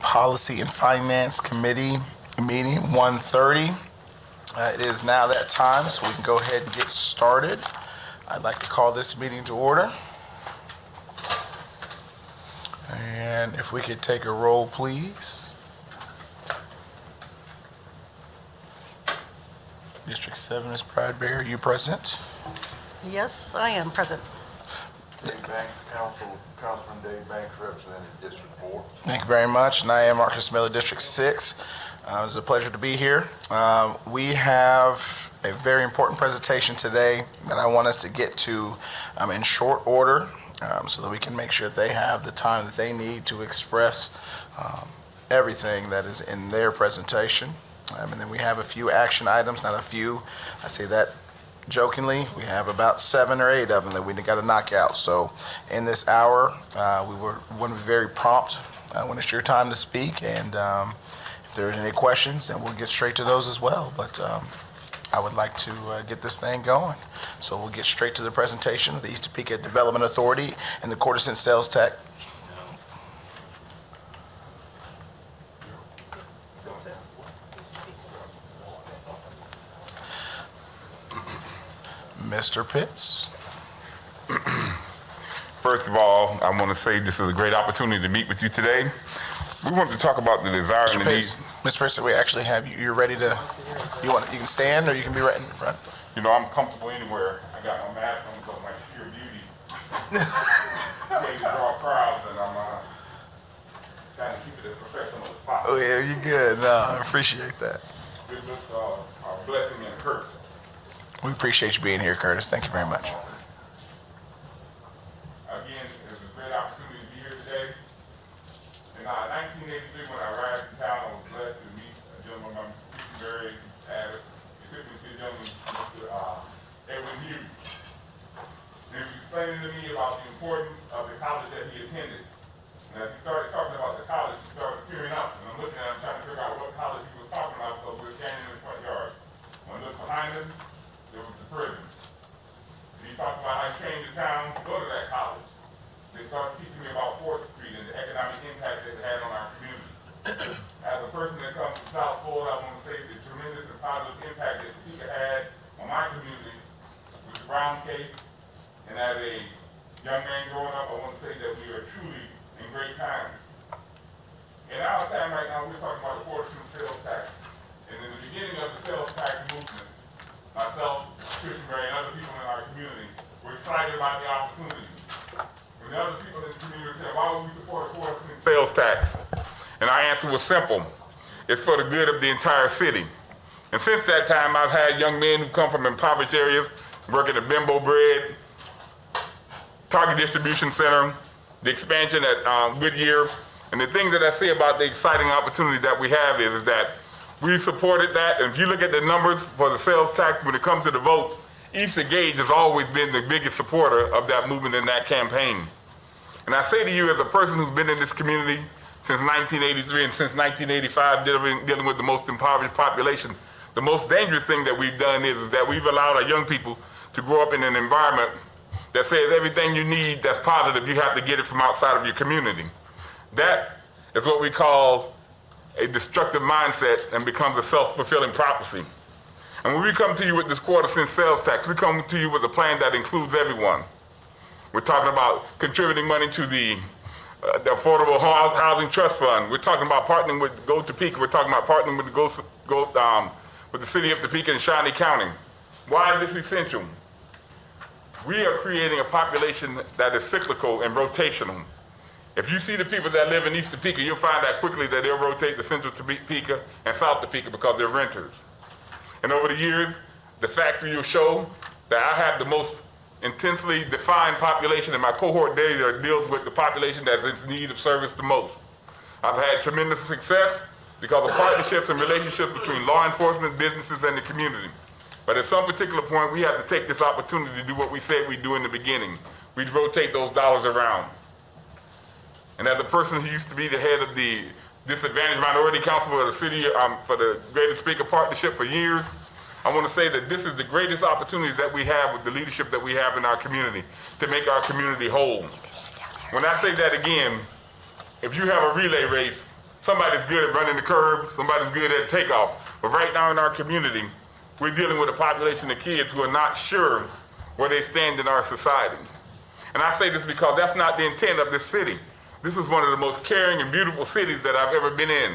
Policy and Finance Committee meeting, 1:30. It is now that time, so we can go ahead and get started. I'd like to call this meeting to order. And if we could take a roll, please. District 7, Ms. Bradbury, are you present? Yes, I am present. Dave Banks, Councilman Dave Banks, representing District 4. Thank you very much, and I am Marcus Miller, District 6. It's a pleasure to be here. We have a very important presentation today that I want us to get to in short order so that we can make sure that they have the time that they need to express everything that is in their presentation. And then we have a few action items, not a few. I say that jokingly. We have about 7 or 8 of them that we got to knock out. So in this hour, we want to be very prompt when it's your time to speak. And if there are any questions, then we'll get straight to those as well. But I would like to get this thing going. So we'll get straight to the presentation of the East Topeka Development Authority and the quarter-cent sales tax. Mr. Pitts. First of all, I want to say this is a great opportunity to meet with you today. We want to talk about the desire and the need. Mr. Pitts, we actually have you. You're ready to. You can stand, or you can be right in front. You know, I'm comfortable anywhere. I got my mask on because of my sheer beauty. Ready to draw crowds, and I'm trying to keep it as professional as possible. Oh yeah, you're good. No, I appreciate that. This is a blessing and a curse. We appreciate you being here, Curtis. Thank you very much. Again, it's a great opportunity to be here today. In 1983, when I arrived in town, I was blessed to meet a gentleman, I'm very avid. He took me to see a gentleman, Mr. Edwin Hughes. And he was explaining to me about the importance of the college that he attended. And as he started talking about the college, he started tearing up. And I'm looking at him trying to figure out what college he was talking about because we were standing in his front yard. When I looked behind him, there was the prison. And he talked about how he came to town to go to that college. They started teaching me about 4th Street and the economic impact that it had on our community. As a person that comes from South Florida, I want to say the tremendous and positive impact that Topeka had on my community with the Brown case. And as a young man growing up, I want to say that we are truly in great times. In our time right now, we're talking about the quarter-cent sales tax. And in the beginning of the sales tax movement, myself, Christian Mary, and other people in our community were excited about the opportunity. When the other people in the community said, why would we support a quarter-cent sales tax? And our answer was simple. It's for the good of the entire city. And since that time, I've had young men who come from impoverished areas, working at Bimbo Bread, Target Distribution Center, the expansion at Goodyear. And the thing that I say about the exciting opportunity that we have is that we supported that, and if you look at the numbers for the sales tax when it comes to the vote, Easter Gage has always been the biggest supporter of that movement and that campaign. And I say to you as a person who's been in this community since 1983 and since 1985 dealing with the most impoverished population, the most dangerous thing that we've done is that we've allowed our young people to grow up in an environment that says everything you need that's positive, you have to get it from outside of your community. That is what we call a destructive mindset and becomes a self-fulfilling prophecy. And when we come to you with this quarter-cent sales tax, we come to you with a plan that includes everyone. We're talking about contributing money to the Affordable Housing Trust Fund. We're talking about partnering with Go Topeka. We're talking about partnering with with the city of Topeka and Shawnee County. Why is this essential? We are creating a population that is cyclical and rotational. If you see the people that live in East Topeka, you'll find out quickly that they'll rotate to Central Topeka and South Topeka because they're renters. And over the years, the factory will show that I have the most intensely defined population in my cohort data deals with the population that's in need of service the most. I've had tremendous success because of partnerships and relationships between law enforcement, businesses, and the community. But at some particular point, we have to take this opportunity to do what we said we'd do in the beginning. We'd rotate those dollars around. And as a person who used to be the head of the Disadvantaged Minority Council for the city, for the Greater Topeka Partnership for years, I want to say that this is the greatest opportunities that we have with the leadership that we have in our community to make our community whole. When I say that again, if you have a relay race, Somebody's good at running the curb, somebody's good at takeoff. But right now in our community, we're dealing with a population of kids who are not sure where they stand in our society. And I say this because that's not the intent of this city. This is one of the most caring and beautiful cities that I've ever been in.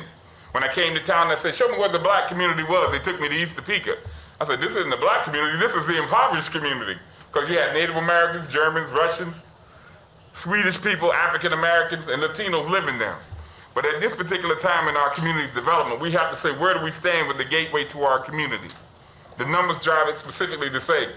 When I came to town, I said, show me where the black community was. They took me to East Topeka. I said, this isn't the black community, this is the impoverished community. Because you had Native Americans, Germans, Russians, Swedish people, African Americans, and Latinos living there. But at this particular time in our community's development, we have to say, where do we stand with the gateway to our community? The numbers drive it specifically to say,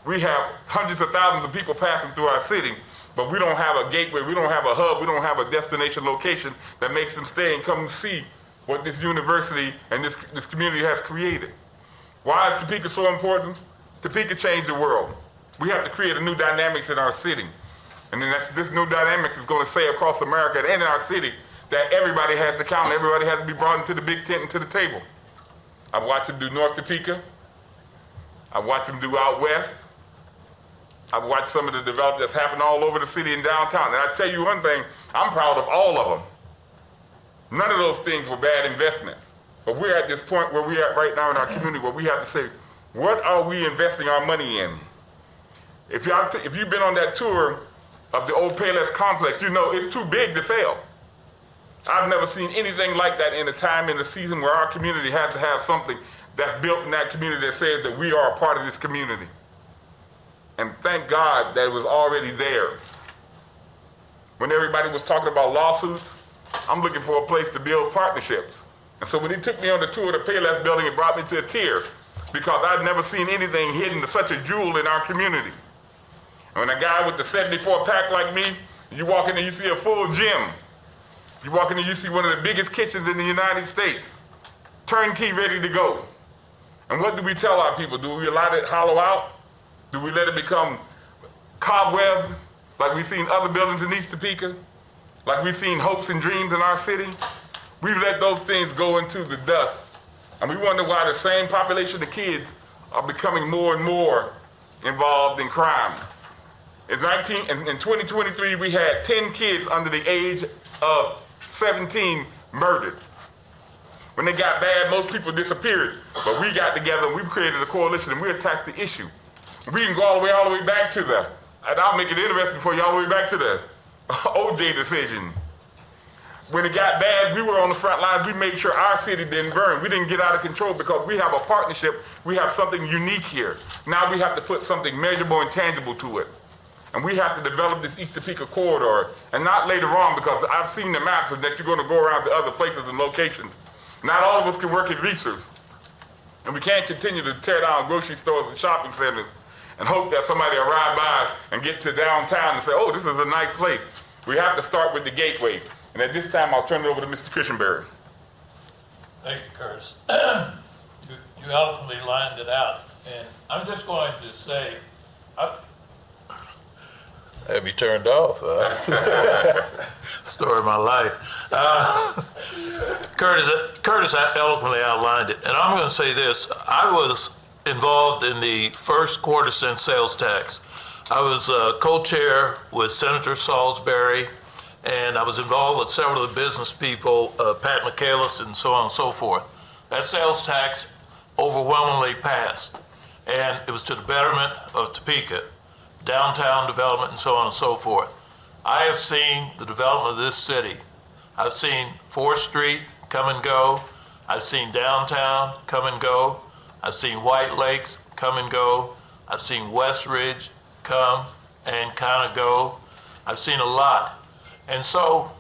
we have hundreds of thousands of people passing through our city, but we don't have a gateway, we don't have a hub, we don't have a destination location that makes them stay and come see what this university and this community has created. Why is Topeka so important? Topeka changed the world. We have to create a new dynamics in our city. And then this new dynamics is going to say across America and in our city that everybody has to count, everybody has to be brought into the big tent and to the table. I've watched them do North Topeka. I've watched them do out west. I've watched some of the development that's happened all over the city and downtown. And I tell you one thing, I'm proud of all of them. None of those things were bad investments. But we're at this point where we're at right now in our community where we have to say, what are we investing our money in? If you've been on that tour of the old Payless complex, you know it's too big to fail. I've never seen anything like that in a time in the season where our community has to have something that's built in that community that says that we are a part of this community. And thank God that it was already there. When everybody was talking about lawsuits, I'm looking for a place to build partnerships. And so when he took me on the tour of the Payless building, it brought me to a tear because I've never seen anything hidden to such a jewel in our community. And when a guy with the 74 pack like me, you walk in and you see a full gym. You walk in and you see one of the biggest kitchens in the United States, turnkey, ready to go. And what do we tell our people? Do we allow it to hollow out? Do we let it become cobwebbed like we've seen other buildings in East Topeka? Like we've seen hopes and dreams in our city? We've let those things go into the dust. And we wonder why the same population of kids are becoming more and more involved in crime. In 2023, we had 10 kids under the age of 17 murdered. When they got bad, most people disappeared. But we got together and we created a coalition and we attacked the issue. We can go all the way back to and I'll make it interesting for you, all the way back to the OJ decision. When it got bad, we were on the front lines. We made sure our city didn't burn. We didn't get out of control because we have a partnership. We have something unique here. Now we have to put something measurable and tangible to it. And we have to develop this East Topeka corridor, and not later on, because I've seen the maps that you're going to go around to other places and locations. Not all of us can work at Roosters. And we can't continue to tear down grocery stores and shopping centers and hope that somebody will ride by and get to downtown and say, oh, this is a nice place. We have to start with the gateway. And at this time, I'll turn it over to Mr. Christianberry. Thank you, Curtis. You eloquently lined it out. And I'm just going to say, have you turned off? Story of my life. Curtis eloquently outlined it. And I'm going to say this. I was involved in the first quarter-cent sales tax. I was co-chair with Senator Salisbury, and I was involved with several of the business people, Pat McCallis and so on and so forth. That sales tax overwhelmingly passed, and it was to the betterment of Topeka, downtown development and so on and so forth. I have seen the development of this city. I've seen 4th Street come and go. I've seen downtown come and go. I've seen White Lakes come and go. I've seen West Ridge come and kind of go. I've seen a lot. And so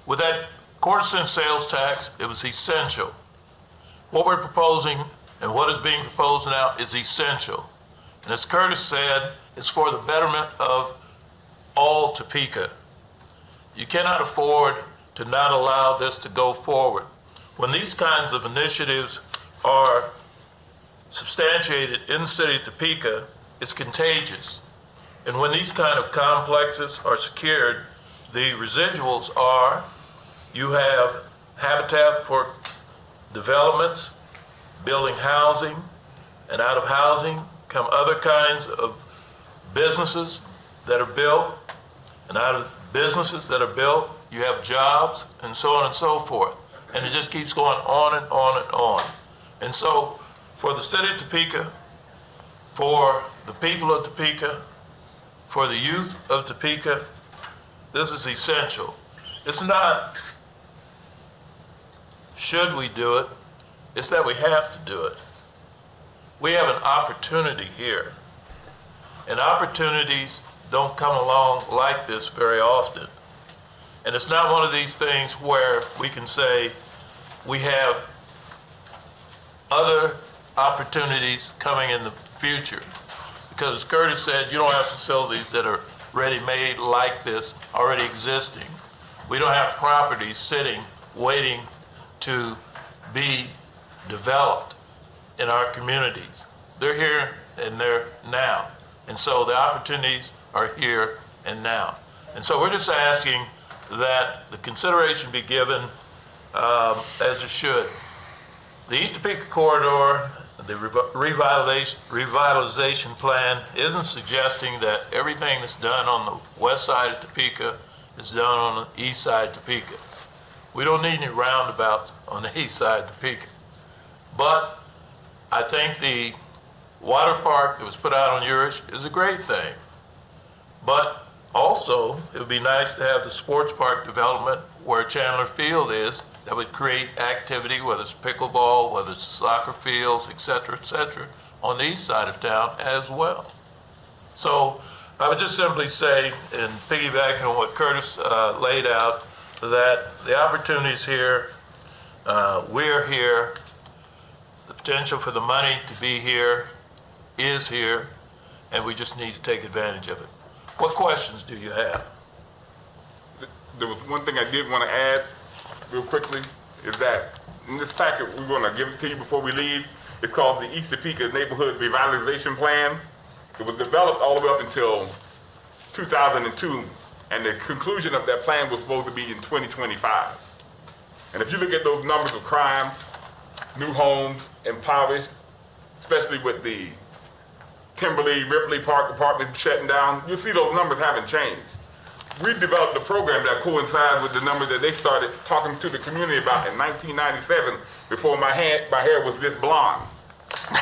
with that quarter-cent sales tax, it was essential. What we're proposing and what is being proposed now is essential. And as Curtis said, it's for the betterment of all Topeka. You cannot afford to not allow this to go forward. When these kinds of initiatives are substantiated in the city of Topeka, it's contagious. And when these kind of complexes are secured, the residuals are, you have habitat for developments, building housing, and out of housing come other kinds of businesses that are built, and out of businesses that are built, you have jobs, and so on and so forth. And it just keeps going on and on and on. And so for the city of Topeka, for the people of Topeka, for the youth of Topeka, this is essential. It's not, should we do it? It's that we have to do it. We have an opportunity here. And opportunities don't come along like this very often. And it's not one of these things where we can say we have other opportunities coming in the future. Because as Curtis said, you don't have facilities that are ready-made like this already existing. We don't have properties sitting, waiting to be developed in our communities. They're here and they're now. And so the opportunities are here and now. And so we're just asking that the consideration be given as it should. The East Topeka corridor, the revitalization plan isn't suggesting that everything that's done on the west side of Topeka is done on the east side of Topeka. We don't need any roundabouts on the east side of Topeka. But I think the water park that was put out on Urish is a great thing. But also, it would be nice to have the sports park development where Chandler Field is that would create activity, whether it's pickleball, whether it's soccer fields, et cetera, on the east side of town as well. So I would just simply say, and piggybacking on what Curtis laid out, that the opportunities here, we're here, the potential for the money to be here is here, and we just need to take advantage of it. What questions do you have? There was one thing I did want to add real quickly, is that in this packet, we're going to give it to you before we leave. It's called the East Topeka Neighborhood Revitalization Plan. It was developed all the way up until 2002, and the conclusion of that plan was supposed to be in 2025. And if you look at those numbers of crime, new homes, impoverished, especially with the Timberley, Ripley Park apartments shutting down, you'll see those numbers haven't changed. We developed a program that coincides with the numbers that they started talking to the community about in 1997, before my hair was this blonde.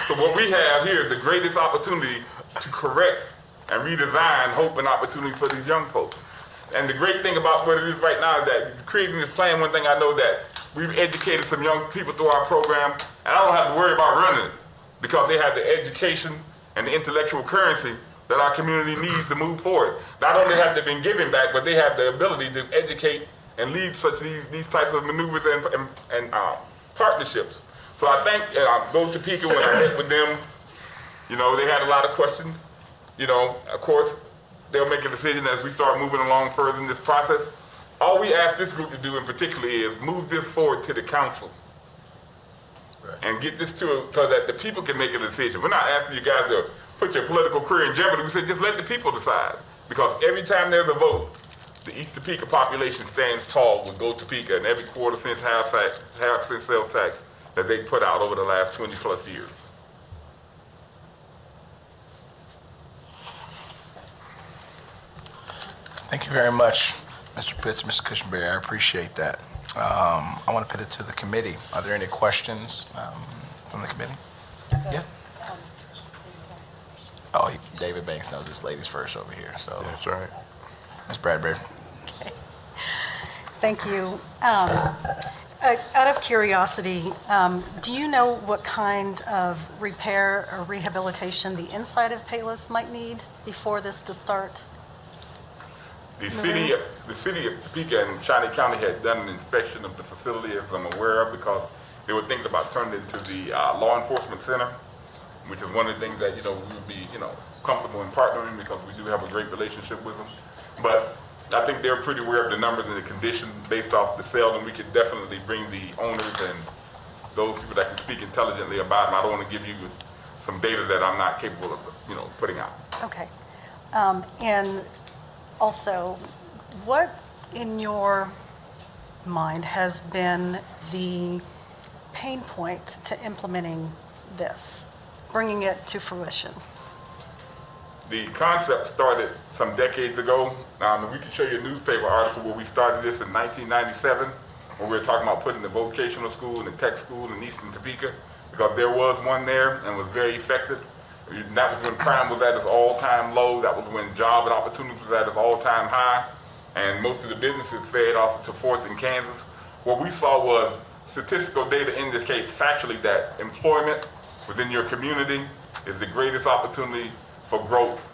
So what we have here is the greatest opportunity to correct and redesign hope and opportunity for these young folks. And the great thing about what it is right now is that creating this plan, one thing I know that we've educated some young people through our program, and I don't have to worry about running it because they have the education and the intellectual currency that our community needs to move forward. Not only have they been giving back, but they have the ability to educate and lead such these types of maneuvers and partnerships. So I think those Topeka, when I met with them, you know, they had a lot of questions. You know, of course, they'll make a decision as we start moving along further in this process. All we ask this group to do in particular is move this forward to the council. Right. And get this so that the people can make a decision. We're not asking you guys to put your political career in jeopardy. We said just let the people decide. Because every time there's a vote, the East Topeka population stands tall with Go Topeka and every quarter cent, half cent sales tax that they put out over the last 20 plus years. Thank you very much, Mr. Pitts, Mr. Cushenberry. I appreciate that. I want to put it to the committee. Are there any questions from the committee? Yeah. Oh, David Banks knows this lady's first over here, so. That's right. Ms. Bradbury. Thank you. Out of curiosity, do you know what kind of repair or rehabilitation the inside of Payless might need before this to start? The city of Topeka and Shawnee County had done an inspection of the facility, as I'm aware of, because they were thinking about turning it into the law enforcement center, which is one of the things that, you know, we would be, you know, comfortable in partnering because we do have a great relationship with them. But I think they're pretty aware of the numbers and the condition based off the sales, and we could definitely bring the owners and those people that can speak intelligently about them. I don't want to give you some data that I'm not capable of, you know, putting out. Okay. And also, what in your mind has been the pain point to implementing this, bringing it to fruition? The concept started some decades ago. We can show you a newspaper article where we started this in 1997. when we were talking about putting the vocational school and the tech school in Eastern Topeka, because there was one there and was very effective. And that was when crime was at its all-time low. That was when job and opportunities was at its all-time high. And most of the businesses fed off to Fourth and Kansas. What we saw was statistical data indicates factually that employment within your community is the greatest opportunity for growth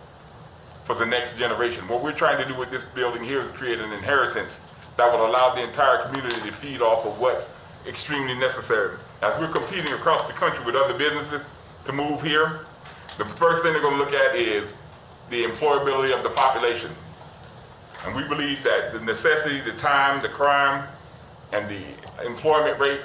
for the next generation. What we're trying to do with this building here is create an inheritance that will allow the entire community to feed off of what's extremely necessary. As we're competing across the country with other businesses to move here, the first thing they're going to look at is the employability of the population. And we believe that the necessity, the time, the crime, and the employment rate,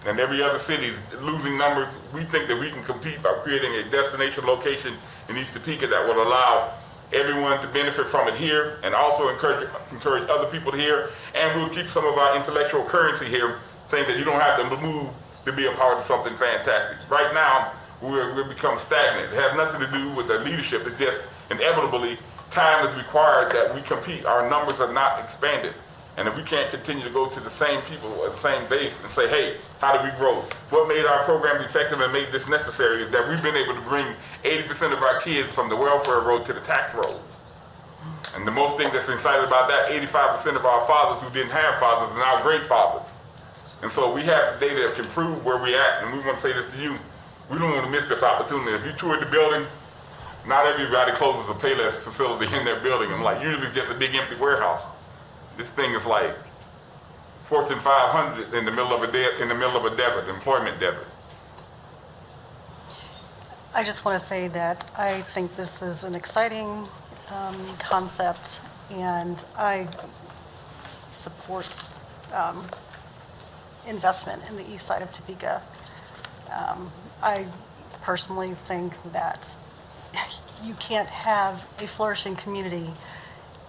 and every other city's losing numbers, we think that we can compete by creating a destination location in East Topeka that will allow everyone to benefit from it here and also encourage other people to here. And we'll keep some of our intellectual currency here, saying that you don't have to move to be a part of something fantastic. Right now, we've become stagnant. It has nothing to do with the leadership. It's just inevitably time is required that we compete. Our numbers are not expanded. And if we can't continue to go to the same people at the same base and say, hey, how do we grow? What made our program effective and made this necessary is that we've been able to bring 80% of our kids from the welfare road to the tax road. And the most thing that's exciting about that, 85% of our fathers who didn't have fathers are now great fathers. And so we have data that can prove where we're at. And we want to say this to you. We don't want to miss this opportunity. If you toured the building, not everybody closes a Payless facility in their building. I'm like, usually it's just a big empty warehouse. This thing is like Fortune 500 in the middle of a desert, employment desert. I just want to say that I think this is an exciting concept, and I support investment in the east side of Topeka. I personally think that you can't have a flourishing community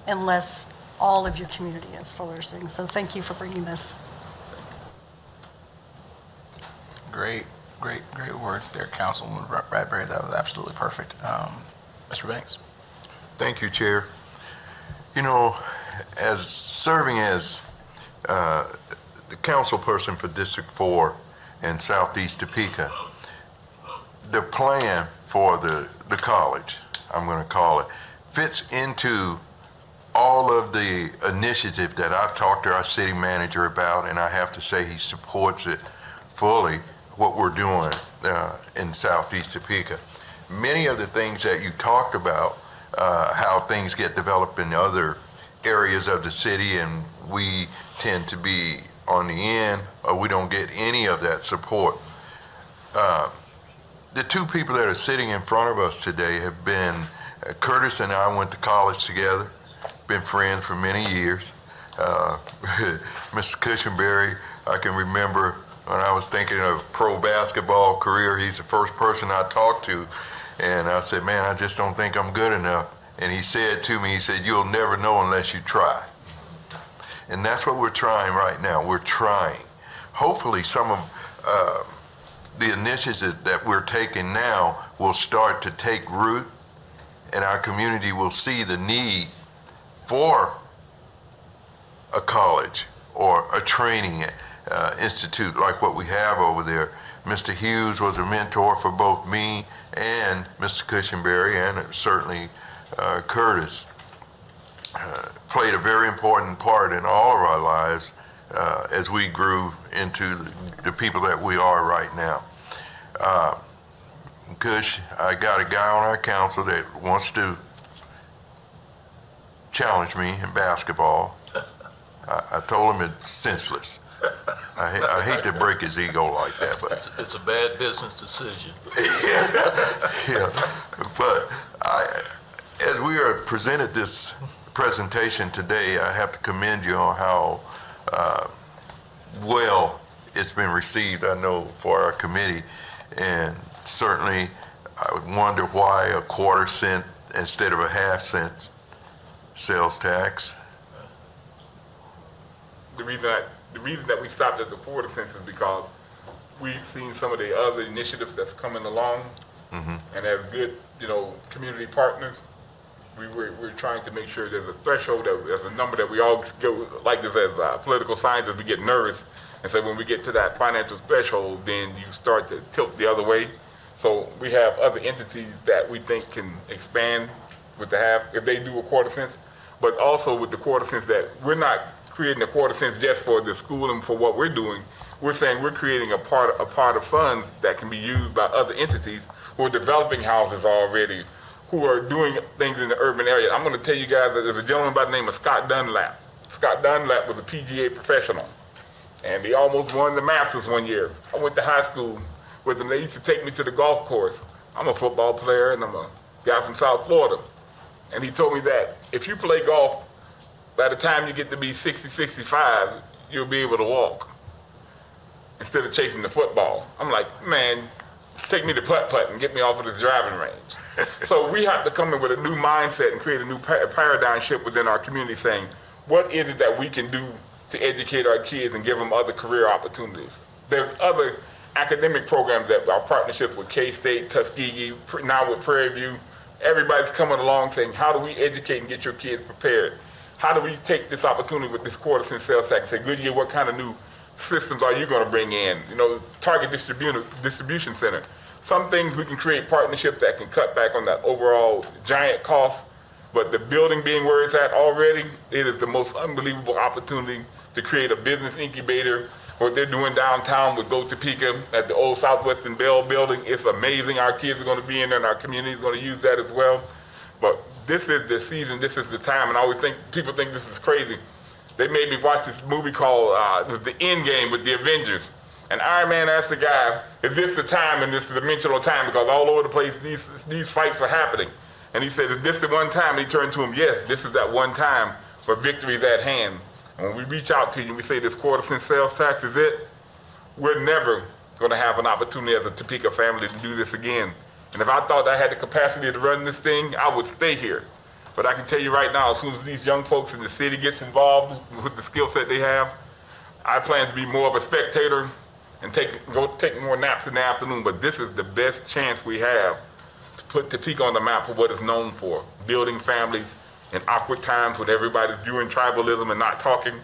unless all of your community is flourishing. So thank you for bringing this. Great words there, Councilwoman Bradbury. That was absolutely perfect. Mr. Banks. Thank you, Chair. You know, as serving as the council person for District 4 in Southeast Topeka, the plan for the college, I'm going to call it, fits into all of the initiative that I've talked to our city manager about, and I have to say he supports it fully, what we're doing in Southeast Topeka. Many of the things that you talked about, how things get developed in other areas of the city, and we tend to be on the end, or we don't get any of that support. The two people that are sitting in front of us today have been, Curtis and I went to college together, been friends for many years. Mr. Cushenberry, I can remember when I was thinking of pro basketball career, he's the first person I talked to, and I said, man, I just don't think I'm good enough. And he said to me, he said, you'll never know unless you try. And that's what we're trying right now. We're trying. Hopefully some of the initiatives that we're taking now will start to take root, and our community will see the need for a college or a training institute like what we have over there. Mr. Hughes was a mentor for both me and Mr. Cushenberry, and certainly Curtis. Played a very important part in all of our lives as we grew into the people that we are right now. Cush, I got a guy on our council that wants to challenge me in basketball. I told him it's senseless. I hate to break his ego like that, but It's a bad business decision. yeah. But as we are presented this presentation today, I have to commend you on how well it's been received, I know, for our committee. And certainly, I would wonder why a 1/4 cent instead of a 1/2 cent sales tax. The reason that we stopped at the 1/4 cents is because we've seen some of the other initiatives that's coming along, and as good, community partners, we're trying to make sure there's a threshold, there's a number that we all go, like this as political scientists, we get nervous. And so when we get to that financial threshold, then you start to tilt the other way. So we have other entities that we think can expand with the half, if they do a quarter cents, but also with the quarter cents that we're not creating a quarter cents just for the school and for what we're doing. We're saying we're creating a part of funds that can be used by other entities who are developing houses already, who are doing things in the urban area. I'm going to tell you guys that there's a gentleman by the name of Scott Dunlap. Scott Dunlap was a PGA professional, and he almost won the Masters one year. I went to high school with him. They used to take me to the golf course. I'm a football player, and I'm a guy from South Florida. And he told me that if you play golf, by the time you get to be 60, 65, you'll be able to walk instead of chasing the football. I'm like, man, take me to putt-putt and get me off of this driving range. So we have to come in with a new mindset and create a new paradigm shift within our community saying, what is it that we can do to educate our kids and give them other career opportunities? There's other academic programs that our partnerships with K-State, Tuskegee, now with Prairie View, everybody's coming along saying, how do we educate and get your kids prepared? How do we take this opportunity with this quarter cent sales tax and say, Goodyear, what kind of new systems are you going to bring in? You know, Target Distribution Center. Some things we can create partnerships that can cut back on that overall giant cost, but the building being where it's at already, it is the most unbelievable opportunity to create a business incubator. What they're doing downtown with Topeka at the old Southwestern Bell building, it's amazing. Our kids are going to be in there and our community is going to use that as well. But this is the season, this is the time, and I always think, people think this is crazy. They made me watch this movie called The End Game with the Avengers. And Iron Man asked the guy, is this the time and this dimensional time? Because all over the place, these fights are happening. And he said, is this the one time? And he turned to him, yes, this is that one time where victory is at hand. And when we reach out to you and we say this quarter cent sales tax is it, we're never going to have an opportunity as a Topeka family to do this again. And if I thought I had the capacity to run this thing, I would stay here. But I can tell you right now, as soon as these young folks in the city gets involved with the skill set they have, I plan to be more of a spectator and go take more naps in the afternoon. But this is the best chance we have to put Topeka on the map for what it's known for, building families in awkward times when everybody's viewing tribalism and not talking.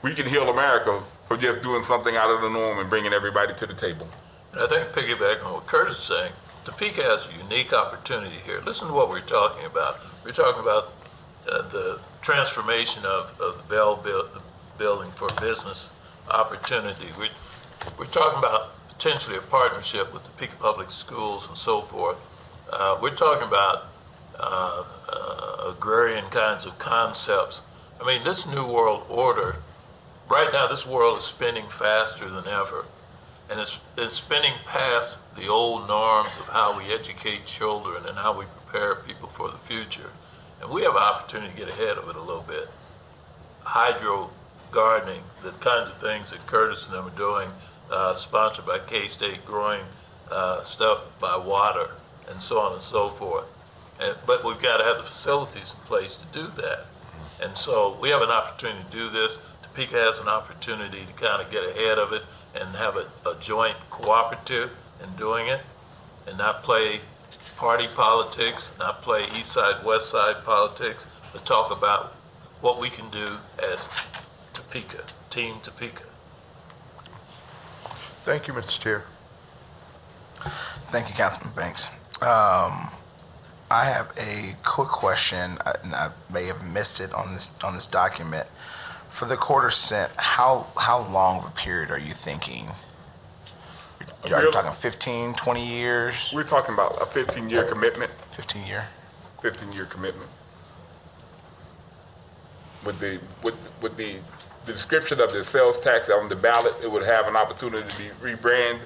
We can heal America for just doing something out of the norm and bringing everybody to the table. And I think piggyback on what Curtis is saying, Topeka has a unique opportunity here. Listen to what we're talking about. We're talking about the transformation of the Bell building for business opportunity. We're talking about potentially a partnership with Topeka Public Schools and so forth. We're talking about agrarian kinds of concepts. I mean, this new world order, right now this world is spinning faster than ever. And it's spinning past the old norms of how we educate children and how we prepare people for the future. And we have an opportunity to get ahead of it a little bit. Hydro gardening, the kinds of things that Curtis and them are doing, sponsored by K-State, growing stuff by water, and so on and so forth. But we've got to have the facilities in place to do that. And so we have an opportunity to do this. Topeka has an opportunity to kind of get ahead of it and have a joint cooperative in doing it and not play party politics, not play east side, west side politics, but talk about what we can do as Topeka, Team Topeka. Thank you, Mr. Chair. Thank you, Councilman Banks. I have a quick question, and I may have missed it on this document. For the quarter cent, how long of a period are you thinking? Are you talking 15, 20 years? We're talking about a 15-year commitment. 15-year? 15-year commitment. With the description of the sales tax on the ballot, it would have an opportunity to be rebrand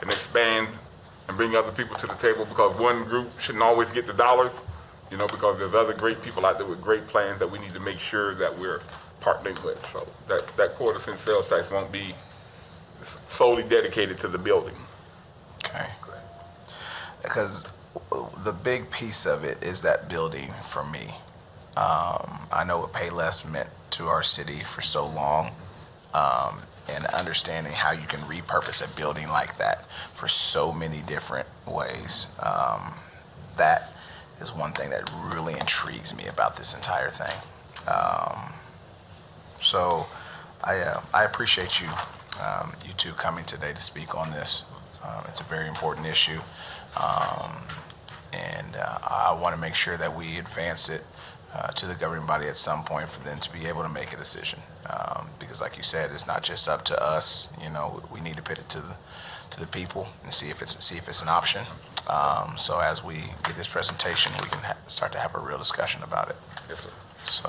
and expand and bring other people to the table, because one group shouldn't always get the dollars, because there's other great people out there with great plans that we need to make sure that we're partnering with. So that quarter cent sales tax won't be solely dedicated to the building. Okay. Because the big piece of it is that building for me. I know what Payless meant to our city for so long, and understanding how you can repurpose a building like that for so many different ways. That is one thing that really intrigues me about this entire thing. So I appreciate you, you two coming today to speak on this. It's a very important issue. And I want to make sure that we advance it to the governing body at some point for them to be able to make a decision. Because like you said, it's not just up to us, you know, we need to put it to the people and see if it's an option. So as we get this presentation, we can start to have a real discussion about it. Yes, sir. So,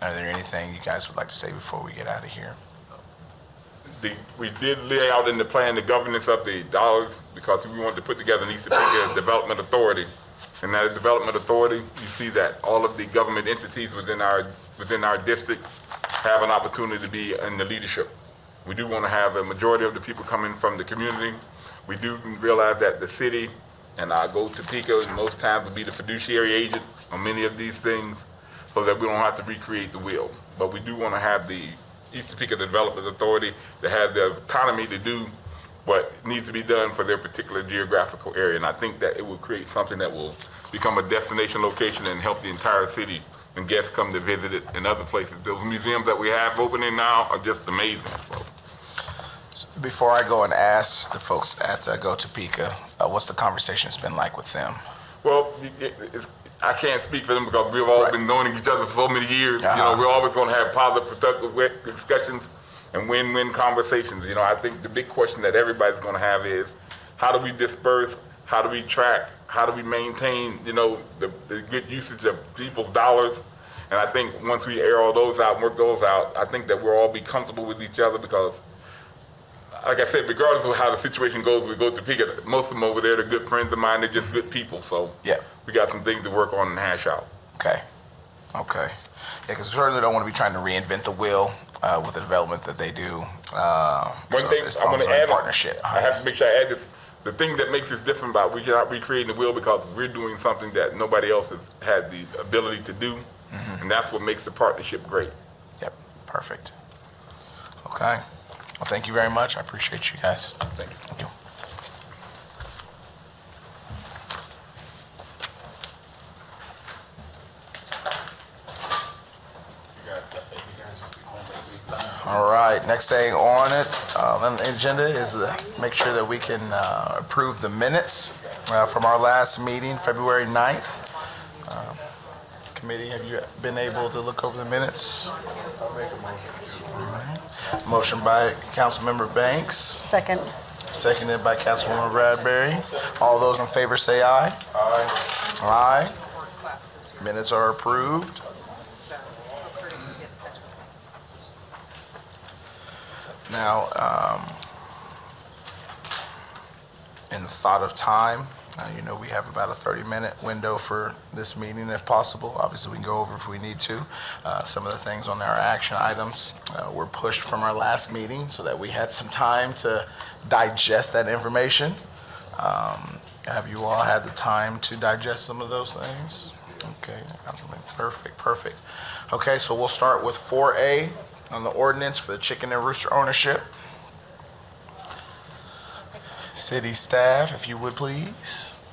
are there anything you guys would like to say before we get out of here? We did lay out in the plan the governance of the dollars because we wanted to put together an East Topeka Development Authority. And that development authority, you see that all of the government entities within our district have an opportunity to be in the leadership. We do want to have a majority of the people coming from the community. We do realize that the city, and I go to Topeka, most times will be the fiduciary agent on many of these things so that we don't have to recreate the wheel. But we do want to have the East Topeka Development Authority to have the autonomy to do what needs to be done for their particular geographical area. And I think that it will create something that will become a destination location and help the entire city when guests come to visit it and other places. Those museums that we have opening now are just amazing. So. Before I go and ask the folks at Go Topeka, what's the conversation's been like with them? Well, I can't speak for them because we've all been knowing each other for so many years. You know, we're always going to have positive, productive discussions and win-win conversations. You know, I think the big question that everybody's going to have is how do we disperse, how do we track, how do we maintain, you know, the good usage of people's dollars? And I think once we air all those out and work those out, I think that we'll all be comfortable with each other because, like I said, regardless of how the situation goes, we go to Topeka, most of them over there, they're good friends of mine, they're just good people. So we got some things to work on and hash out. Okay. Yeah, because we certainly don't want to be trying to reinvent the wheel with the development that they do. One thing I want to add, partnership. I have to make sure I add this. The thing that makes us different about we're not recreating the wheel because we're doing something that nobody else has had the ability to do, and that's what makes the partnership great. Yep, perfect. Okay. Well, thank you very much. I appreciate you guys. Thank you. Thank you. All right, next thing on the agenda is make sure that we can approve the minutes from our last meeting, February 9th. Committee, have you been able to look over the minutes? I'll make a motion. Motion by Councilmember Banks, Second. seconded by Councilwoman Bradbury. All those in favor say aye. Aye. Aye. Minutes are approved. Now, in the thought of time, you know, we have about a 30-minute window for this meeting if possible. Obviously, we can go over if we need to. Some of the things on our action items were pushed from our last meeting so that we had some time to digest that information. Have you all had the time to digest some of those things? Okay, perfect. Okay, so we'll start with 4A on the ordinance for the chicken and rooster ownership. City staff, if you would please.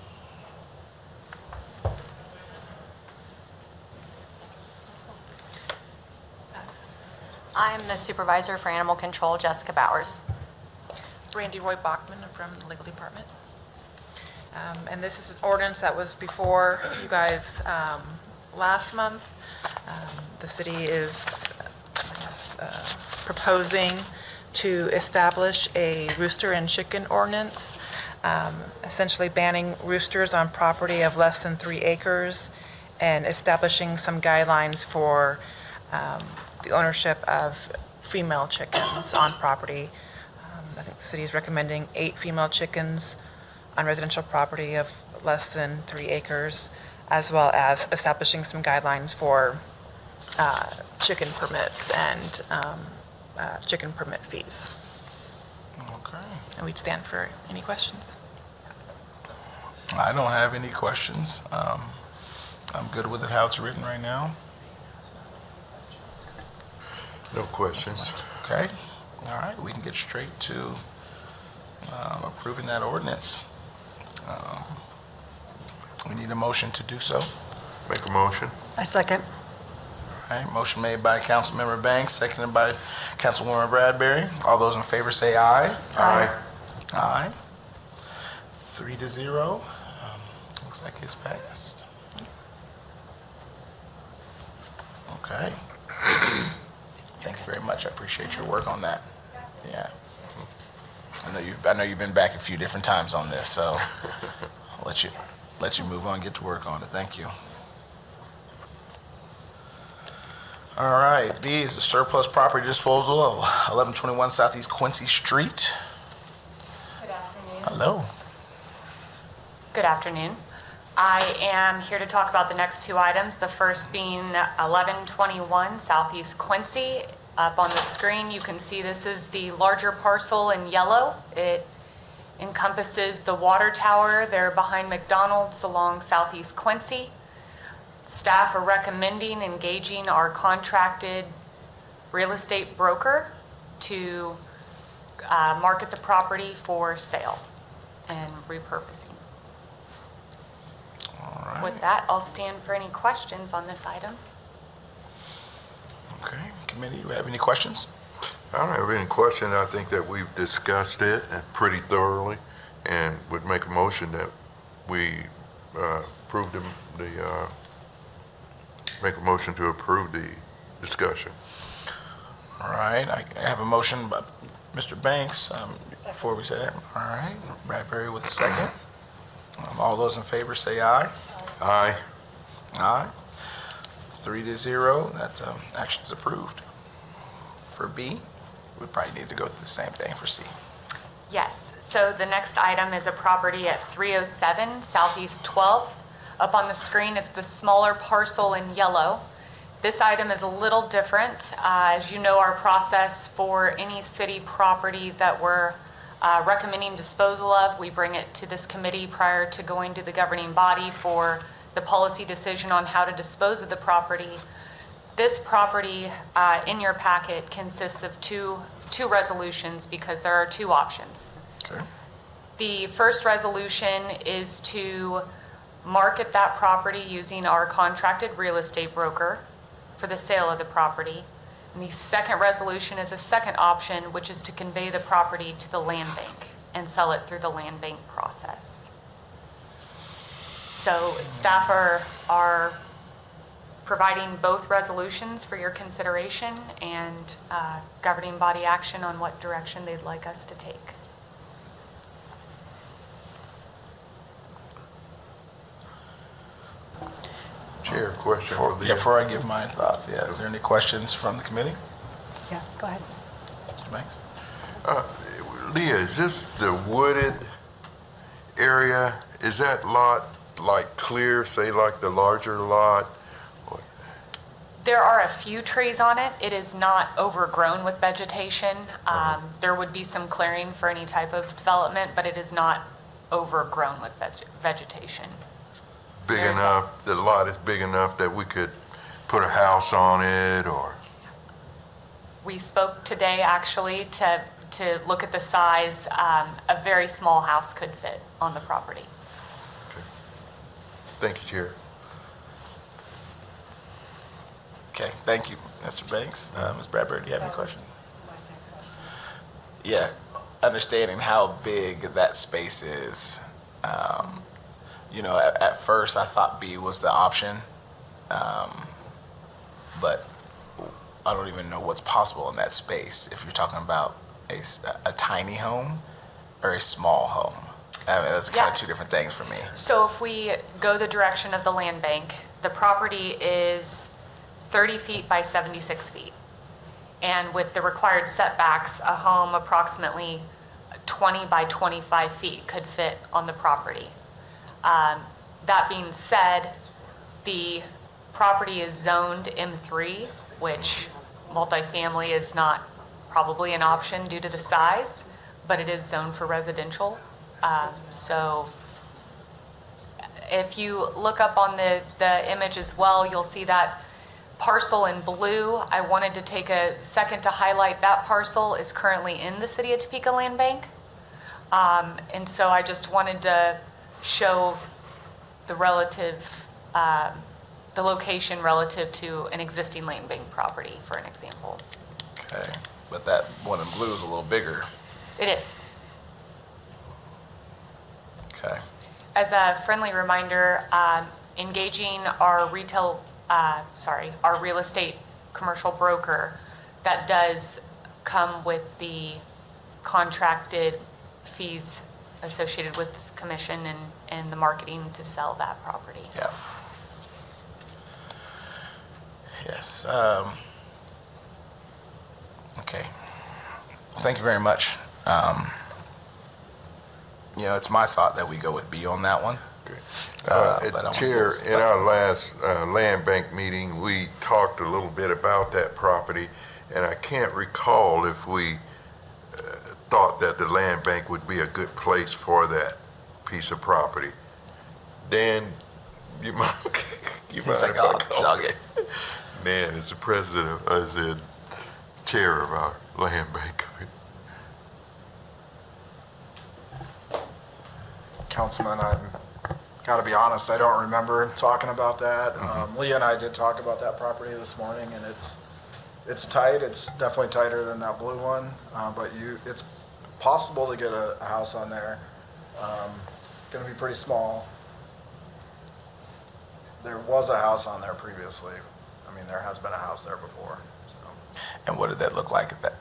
I'm the supervisor for animal control, Jessica Bowers. Randy Roy Bachman, I'm from the legal department. And this is an ordinance that was before you guys last month. The city is proposing to establish a rooster and chicken ordinance, essentially banning roosters on property of less than 3 acres and establishing some guidelines for the ownership of female chickens on property. I think the city is recommending 8 female chickens on residential property of less than 3 acres, as well as establishing some guidelines for chicken permits and chicken permit fees. Okay. And we'd stand for any questions. I don't have any questions. I'm good with it how it's written right now. No questions. Okay. All right, we can get straight to approving that ordinance. We need a motion to do so. Make a motion. I second. All right, motion made by Councilmember Banks, seconded by Councilwoman Bradbury. All those in favor say aye. Aye. Aye. 3-0. Looks like it's passed. Okay. Thank you very much. I appreciate your work on that. Yeah. I know you've been back a few different times on this, so I'll let you move on, get to work on it. Thank you. All right, B is the surplus property disposal of 1121 Southeast Quincy Street. Good afternoon. Hello. Good afternoon. I am here to talk about the next two items, the first being 1121 Southeast Quincy. Up on the screen, you can see this is the larger parcel in yellow. It encompasses the water tower there behind McDonald's along Southeast Quincy. Staff are recommending engaging our contracted real estate broker to market the property for sale and repurposing. All right. With that, I'll stand for any questions on this item. Okay, committee, do you have any questions? I don't have any question. I think that we've discussed it pretty thoroughly and would make a motion that we approve make a motion to approve the discussion. All right, I have a motion by Mr. Banks. Before we say that, all right, Bradbury with a second. All those in favor say aye. Aye. Aye. 3-0, that action is approved. For B, we probably need to go through the same thing for C. Yes, so the next item is a property at 307 Southeast 12th. Up on the screen, it's the smaller parcel in yellow. This item is a little different. As you know, our process for any city property that we're recommending disposal of, we bring it to this committee prior to going to the governing body for the policy decision on how to dispose of the property. This property in your packet consists of two resolutions because there are two options. Okay. The first resolution is to market that property using our contracted real estate broker for the sale of the property. And the second resolution is a second option, which is to convey the property to the land bank and sell it through the land bank process. So staff are providing both resolutions for your consideration and governing body action on what direction they'd like us to take. Chair, question for Leah. Before I give my thoughts, yeah, is there any questions from the committee? Yeah, go ahead. Mr. Banks? Leah, is this the wooded area? Is that lot like clear, say like the larger lot? There are a few trees on it. It is not overgrown with vegetation. There would be some clearing for any type of development, but it is not overgrown with vegetation. Big enough, the lot is big enough that we could put a house on it, or? We spoke today actually to look at the size. A very small house could fit on the property. Thank you, Chair. Okay, thank you, Mr. Banks. Ms. Bradbury, do you have any questions? Yeah, understanding how big that space is. You know, at first I thought B was the option, but I don't even know what's possible in that space if you're talking about a tiny home or a small home. I mean, that's kind of two different things for me. So if we go the direction of the land bank, the property is 30 feet by 76 feet. And with the required setbacks, a home approximately 20 by 25 feet could fit on the property. That being said, the property is zoned M3, which multifamily is not probably an option due to the size, but it is zoned for residential. So if you look up on the image as well, you'll see that parcel in blue. I wanted to take a second to highlight that parcel is currently in the City of Topeka Land Bank. And so I just wanted to show the location relative to an existing land bank property, for an example. Okay, but that one in blue is a little bigger. It is. Okay, As a friendly reminder, engaging our our real estate commercial broker, that does come with the contracted fees associated with commission and the marketing to sell that property. yeah. Yes, okay. Thank you very much. It's my thought that we go with B on that one. But I wanna Chair, get in our last land bank meeting, we talked a little bit about that property, and I can't recall if we thought that the land bank would be a good place for that piece of property. Dan, you might, He's like, "Oh, dog it." Dan is the president, as the chair of our land bank. Councilman, I've got to be honest, I don't remember talking about that. Leah and I did talk about that property this morning, and it's tight. It's definitely tighter than that blue one, but it's possible to get a house on there. It's going to be pretty small. There was a house on there previously. I mean, there has been a house there before. So. And what did that look like at that?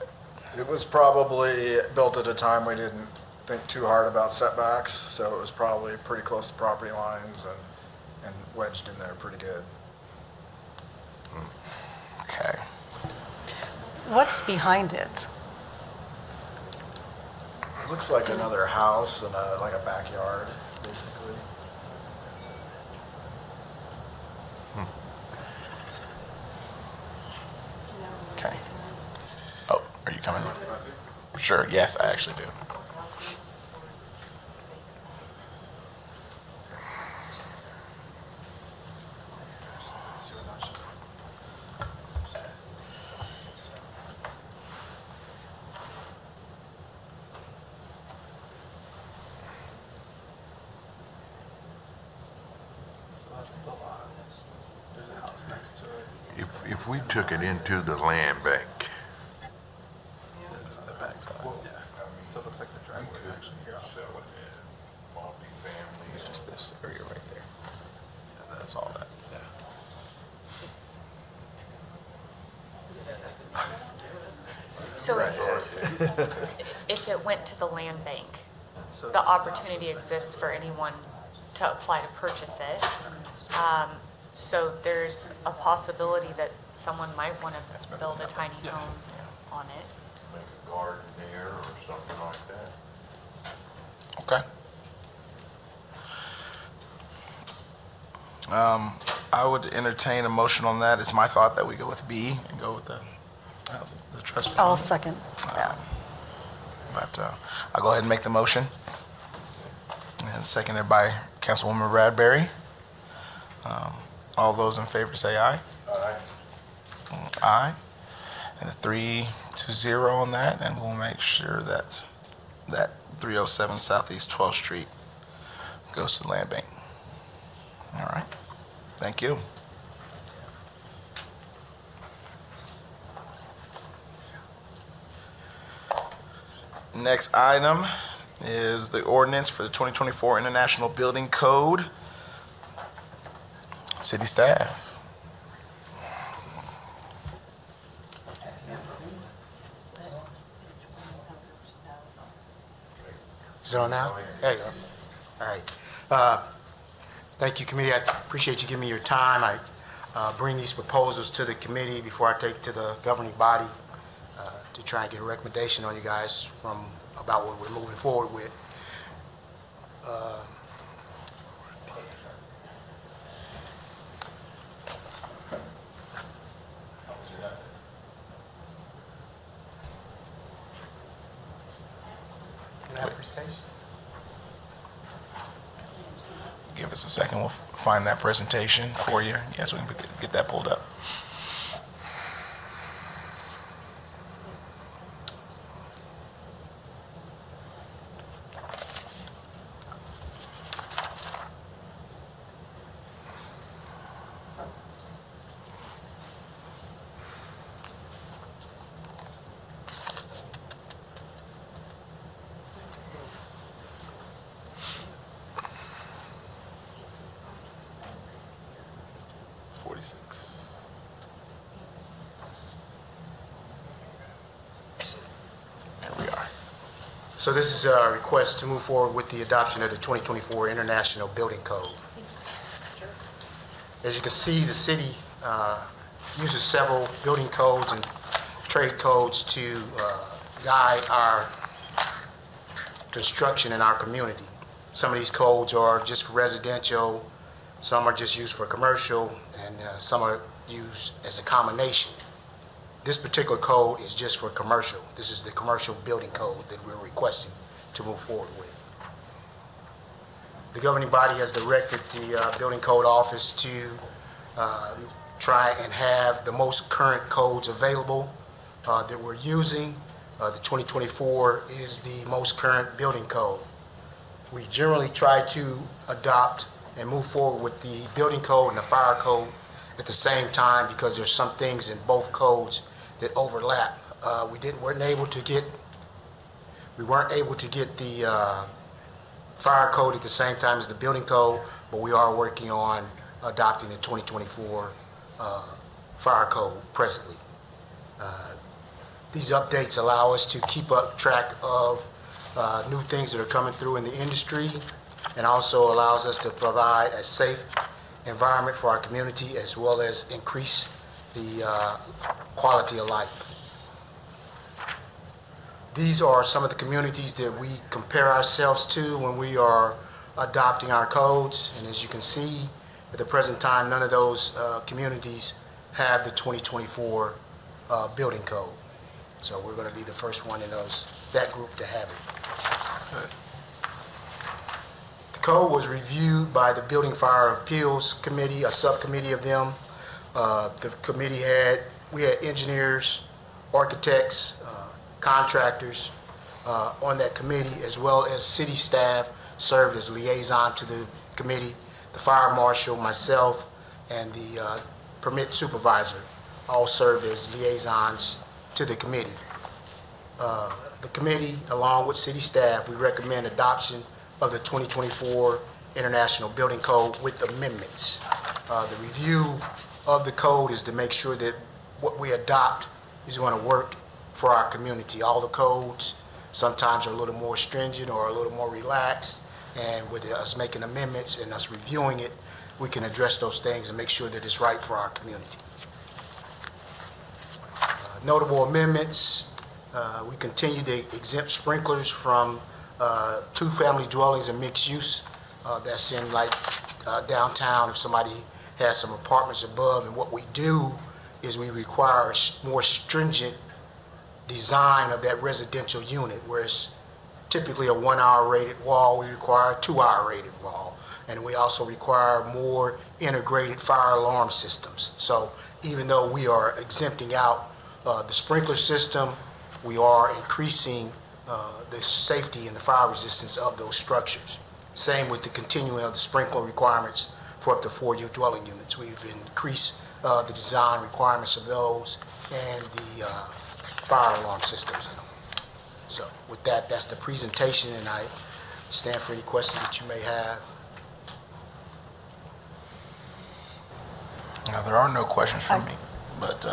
It was probably built at a time we didn't think too hard about setbacks, so it was probably pretty close to property lines and wedged in there pretty good. Okay. What's behind it? It looks like another house and like a backyard, basically. Okay. Oh, are you coming? Sure, yes, I actually do. If we took it into the land bank, This is the backside. So it looks like the driveway is actually here. sell it as multifamily. It's just this area right there. Yeah, that's all that. So if it went to the land bank, the opportunity exists for anyone to apply to purchase it. So there's a possibility that someone might want to build a tiny home on it. Make a garden there or something like that. Okay. I would entertain a motion on that. It's my thought that we go with B and go with the trust fund. I'll second that. But I'll go ahead and make the motion. And seconded by Councilwoman Bradbury. All those in favor say aye. Aye. Aye. And a 3-0 on that, and we'll make sure that 307 Southeast 12th Street goes to the land bank. All right. Thank you. Next item is the ordinance for the 2024 International Building Code. City staff. Is it on now? There you go. All right. Thank you, committee. I appreciate you giving me your time. I bring these proposals to the committee before I take to the governing body to try and get a recommendation on you guys about what we're moving forward with. Can I have a presentation? Give us a second, we'll find that presentation for you. Yes, we can get that pulled up. So this is a request to move forward with the adoption of the 2024 International Building Code. As you can see, the city uses several building codes and trade codes to guide our construction in our community. Some of these codes are just for residential, some are just used for commercial, and some are used as a combination. This particular code is just for commercial. This is the commercial building code that we're requesting to move forward with. The governing body has directed the Building Code Office to try and have the most current codes available that we're using. The 2024 is the most current building code. We generally try to adopt and move forward with the building code and the fire code at the same time because there's some things in both codes that overlap. We weren't able to get the fire code at the same time as the building code, but we are working on adopting the 2024 fire code presently. These updates allow us to keep up track of new things that are coming through in the industry, and also allows us to provide a safe environment for our community as well as increase the quality of life. These are some of the communities that we compare ourselves to when we are adopting our codes, and as you can see, at the present time, none of those communities have the 2024 building code. So we're going to be the first one in that group to have it. The code was reviewed by the Building Fire Appeals Committee, a subcommittee of them. The committee we had engineers, architects, contractors on that committee, as well as city staff served as liaison to the committee. The fire marshal, myself, and the permit supervisor all served as liaisons to the committee. The committee, along with city staff, we recommend adoption of the 2024 International Building Code with amendments. The review of the code is to make sure that what we adopt is going to work for our community. All the codes sometimes are a little more stringent or a little more relaxed, and with us making amendments and us reviewing it, we can address those things and make sure that it's right for our community. Notable amendments, we continue to exempt sprinklers from two-family dwellings and mixed use. That's in like downtown if somebody has some apartments above. And what we do is we require a more stringent design of that residential unit, where it's typically a 1-hour rated wall. We require a 2-hour rated wall. And we also require more integrated fire alarm systems. So even though we are exempting out the sprinkler system, we are increasing the safety and the fire resistance of those structures. Same with the continuing of the sprinkler requirements for up to 4 dwelling units. We've increased the design requirements of those and the fire alarm systems in them. So with that, that's the presentation, and I stand for any questions that you may have. Now, there are no questions from me, but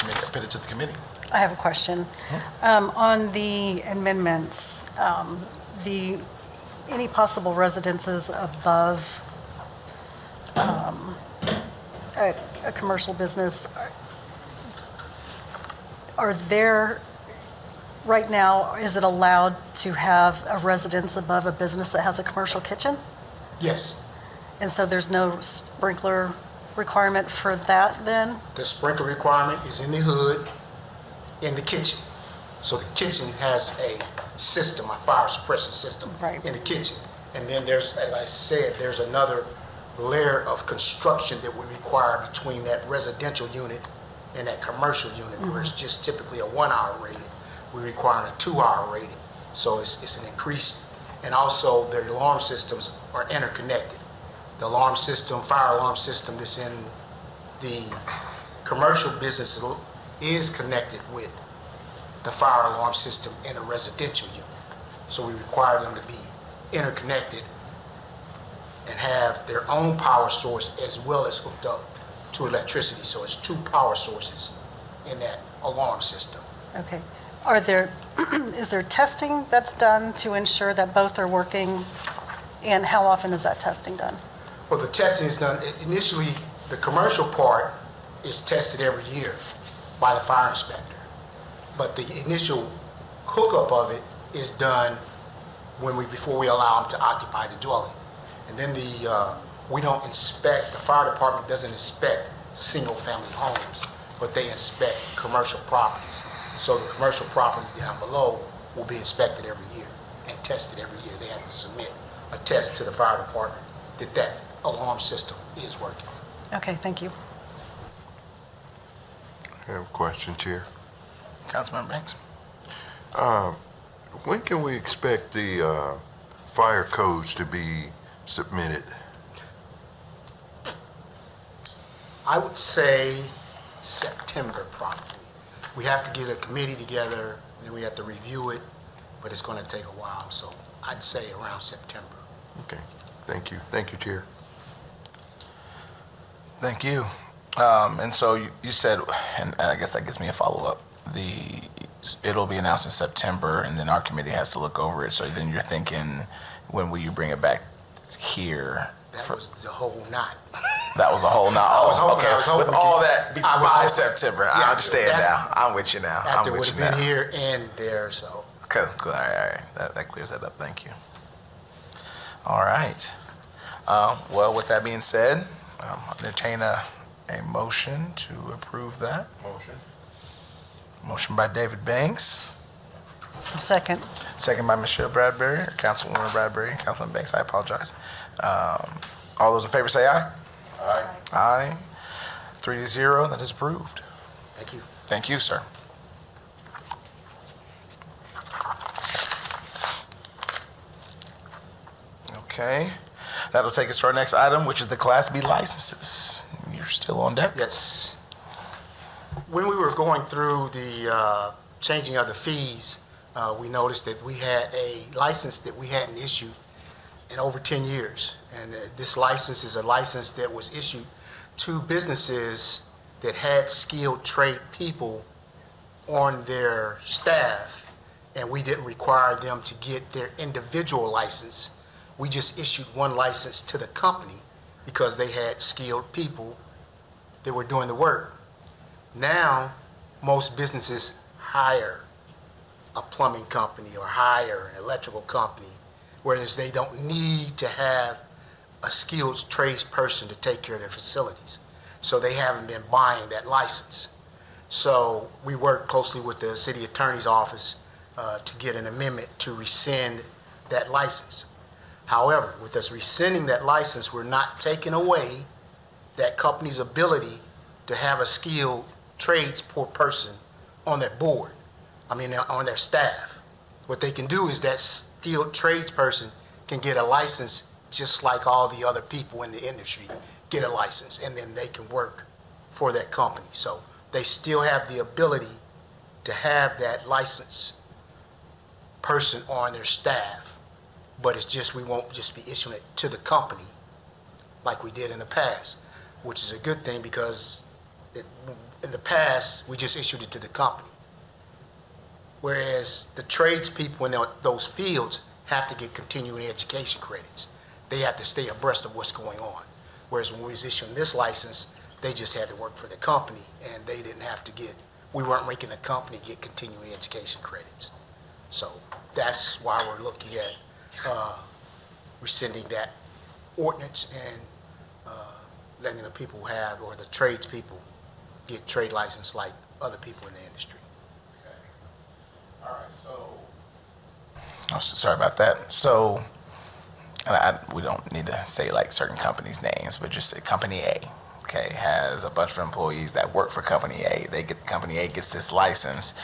maybe I put it to the committee. I have a question. On the amendments, any possible residences above a commercial business, are there, right now, is it allowed to have a residence above a business that has a commercial kitchen? Yes, And so there's no sprinkler requirement for that then? the sprinkler requirement is in the hood, in the kitchen. So the kitchen has a system, a fire suppression system Right. in the kitchen. And then there's, as I said, there's another layer of construction that we require between that residential unit and that commercial unit, where it's just typically a 1-hour rating. We require a 2-hour rating. So it's an increase. And also, the alarm systems are interconnected. The alarm system, fire alarm system that's in the commercial business is connected with the fire alarm system in a residential unit. So we require them to be interconnected and have their own power source as well as hooked up to electricity. So it's 2 power sources in that alarm system. Okay. is there testing that's done to ensure that both are working? And how often is that testing done? Well, the testing is done, initially, the commercial part is tested every year by the fire inspector. But the initial hookup of it is done before we allow them to occupy the dwelling. And then we don't inspect, the fire department doesn't inspect single-family homes, but they inspect commercial properties. So the commercial property down below will be inspected every year and tested every year. They have to submit a test to the fire department that alarm system is working. Okay, thank you. I have a question, Chair. Councilmember Banks? When can we expect the fire codes to be submitted? I would say September probably. We have to get a committee together, and then we have to review it, but it's going to take a while, so I'd say around September. Okay, thank you. Thank you, Chair. Thank you. And so you said, and I guess that gives me a follow-up, it'll be announced in September, and then our committee has to look over it. So then you're thinking, when will you bring it back here? That was the whole knot. That was a whole knot. I was hoping- Okay, I was hoping with all we- that I was by hoping- September. Yeah, I understand that's- now. I'm with you now. After I'm would with have you been now. here and there, so. Cool. All right. That clears that up. Thank you. All right. Well, with that being said, entertain a motion to approve that. Motion by David Banks, Second. second by Michelle Bradbury, or Councilwoman Bradbury, Councilman Banks, I apologize. All those in favor say aye. Aye. Aye. 3-0, that is approved. Thank you. Thank you, sir. Okay, that'll take us to our next item, which is the Class B licenses. You're still on deck? Yes. When we were going through the changing of the fees, we noticed that we had a license that we hadn't issued in over 10 years. And this license is a license that was issued to businesses that had skilled trade people on their staff, and we didn't require them to get their individual license. We just issued one license to the company because they had skilled people that were doing the work. Now, most businesses hire a plumbing company or hire an electrical company, whereas they don't need to have a skilled tradesperson to take care of their facilities. So they haven't been buying that license. So we worked closely with the city attorney's office to get an amendment to rescind that license. However, with us rescinding that license, we're not taking away that company's ability to have a skilled person on their board, on their staff. What they can do is that skilled tradesperson can get a license just like all the other people in the industry get a license, and then they can work for that company. So they still have the ability to have that licensed person on their staff, but it's just we won't just be issuing it to the company like we did in the past, which is a good thing because in the past, we just issued it to the company. Whereas the tradespeople in those fields have to get continuing education credits. They have to stay abreast of what's going on. Whereas when we was issuing this license, they just had to work for the company, and they didn't have to we weren't making the company get continuing education credits. So that's why we're looking at rescinding that ordinance and letting the people have, or the tradespeople, get trade license like other people in the industry. All right, sorry about that. So, and we don't need to say like certain companies' names, but just say Company A, okay, has a bunch of employees that work for Company A. Company A gets this license,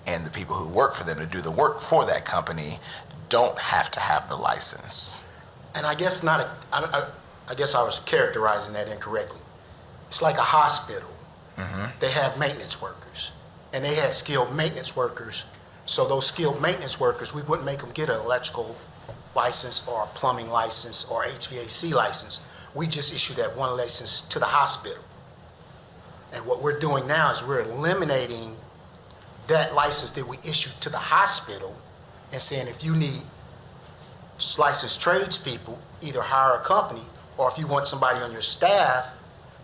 and the people who work for them to do the work for that company don't have to have the license. And I guess I guess I was characterizing that incorrectly. It's like a hospital. Mm-hmm. They have maintenance workers, and they had skilled maintenance workers. So those skilled maintenance workers, we wouldn't make them get an electrical license or a plumbing license or HVAC license. We just issue that one license to the hospital. And what we're doing now is we're eliminating that license that we issued to the hospital and saying if you need licensed tradespeople, either hire a company, or if you want somebody on your staff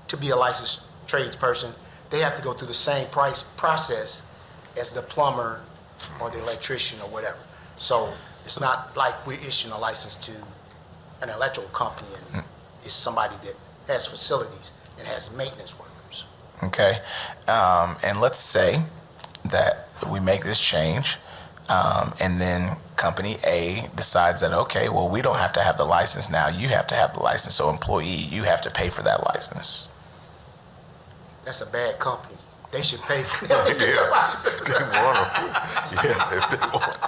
to be a licensed tradesperson, they have to go through the same process as the plumber or the electrician or whatever. So it's not like we're issuing a license to an electrical company and it's somebody that has facilities and has maintenance workers. Okay. And let's say that we make this change, and then company A decides that, okay, well, we don't have to have the license now. You have to have the license. So employee, you have to pay for that license. That's a bad company. They should pay for them to get the license. If they want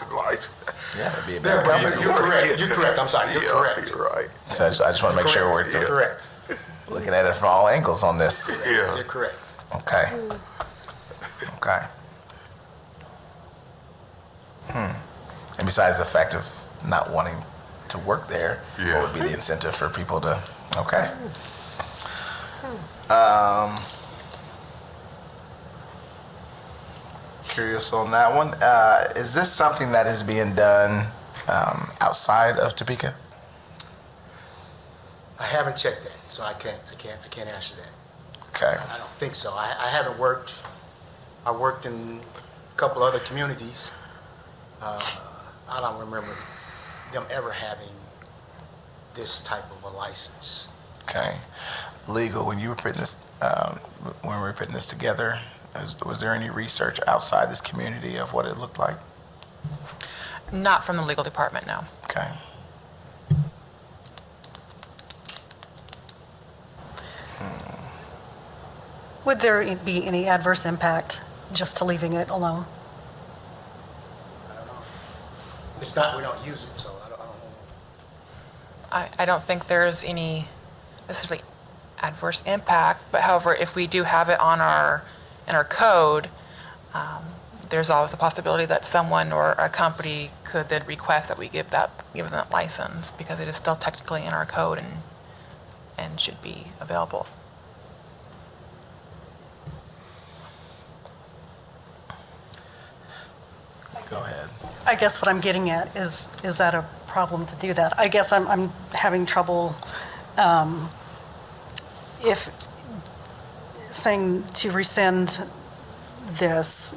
the license. Yeah, that'd be a bad Yeah, company. you're correct. You're correct. I'm sorry. You're correct. You're right. So I just want to make sure we're You're correct. looking at it from all angles on this. Yeah. You're correct. Okay. Okay. And besides the fact of not wanting to work there, Yeah. what would be the incentive for people to, okay. Curious on that one. Is this something that is being done outside of Topeka? I haven't checked that, so I can't answer that. Okay. I don't think so. I haven't worked. I worked in a couple other communities. I don't remember them ever having this type of a license. Okay. Legal, when you were putting this, when we were putting this together, was there any research outside this community of what it looked like? Not from the legal department, no. Okay. Would there be any adverse impact just to leaving it alone? I don't know. It's not, we don't use it, so I don't know. I don't think there's any necessarily adverse impact, but however, if we do have it on in our code, there's always the possibility that someone or a company could then request that we give them that license because it is still technically in our code and should be available. Go ahead. I guess what I'm getting at is that a problem to do that? I guess I'm having trouble if saying to rescind this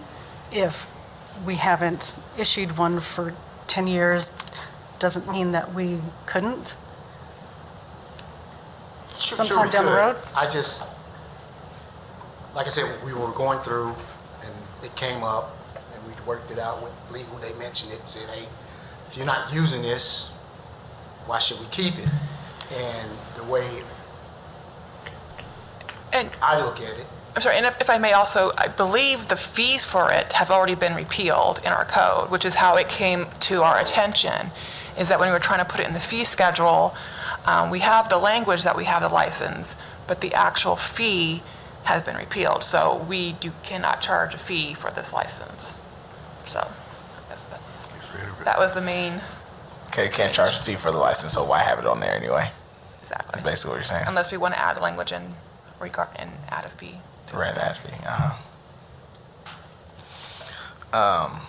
if we haven't issued one for 10 years doesn't mean that we couldn't sometime we down the could. road? I just, like I said, we were going through and it came up and we worked it out with legal. They mentioned it and said, hey, if you're not using this, why should we keep it? And the way And I look at it, I'm sorry, and if I may also, I believe the fees for it have already been repealed in our code, which is how it came to our attention, is that when we were trying to put it in the fee schedule, we have the language that we have the license, but the actual fee has been repealed, so we cannot charge a fee for this license. So that was the main, Okay, you can't charge a fee for the license, so why have it on there anyway? That's exactly. basically what you're saying. Unless we want to add language and add a fee. to it. Right, that fee, I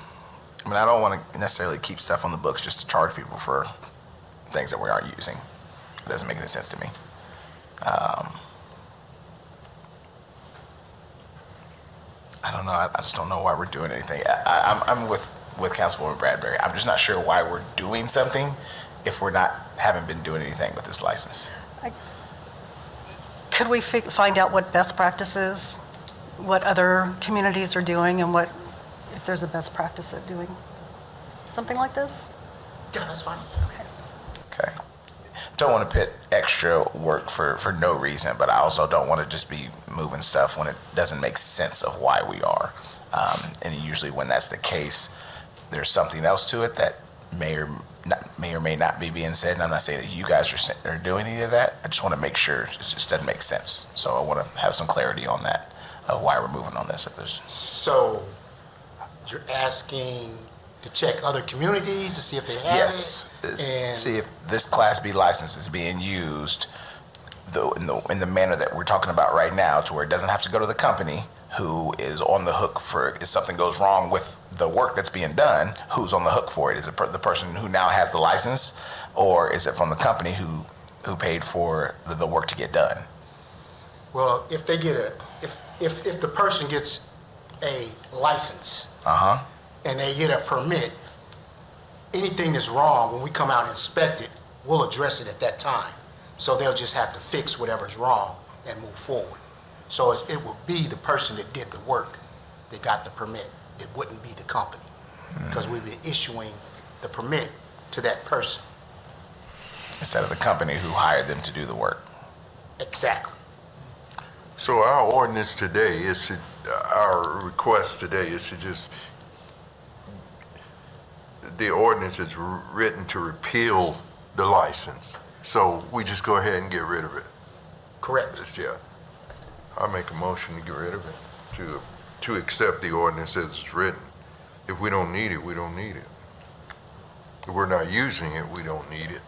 mean, I don't want to necessarily keep stuff on the books just to charge people for things that we aren't using. It doesn't make any sense to me. I don't know. I just don't know why we're doing anything. I'm with Councilwoman Bradbury. I'm just not sure why we're doing something if we're haven't been doing anything with this license. Could we find out what best practices, what other communities are doing, and if there's a best practice at doing something like this? yeah, that's fine. Okay. Don't want to put extra work for no reason, but I also don't want to just be moving stuff when it doesn't make sense of why we are. And usually when that's the case, there's something else to it that may or may not be being said. And I'm not saying that you guys are doing any of that. I just want to make sure it just doesn't make sense. So I want to have some clarity on that, of why we're moving on this. If there's So you're asking to check other communities to see if they have yes, it? And see if this Class B license is being used in the manner that we're talking about right now, to where it doesn't have to go to the company. who is on the hook for, if something goes wrong with the work that's being done, who's on the hook for it? Is it the person who now has the license, or is it from the company who paid for the work to get done? Well, if they get if the person gets a license and they get a permit, anything that's wrong, when we come out and inspect it, we'll address it at that time. So they'll just have to fix whatever's wrong and move forward. So it would be the person that did the work that got the permit. It wouldn't be the company, because we'd be issuing the permit to that person. Instead of the company who hired them to do the work. Exactly. So our ordinance today our request today is to just, the ordinance is written to repeal the license. So we just go ahead and get rid of it. Correct. Yeah. I'll make a motion to get rid of it, to accept the ordinance as it's written. If we don't need it, we don't need it. If we're not using it, we don't need it.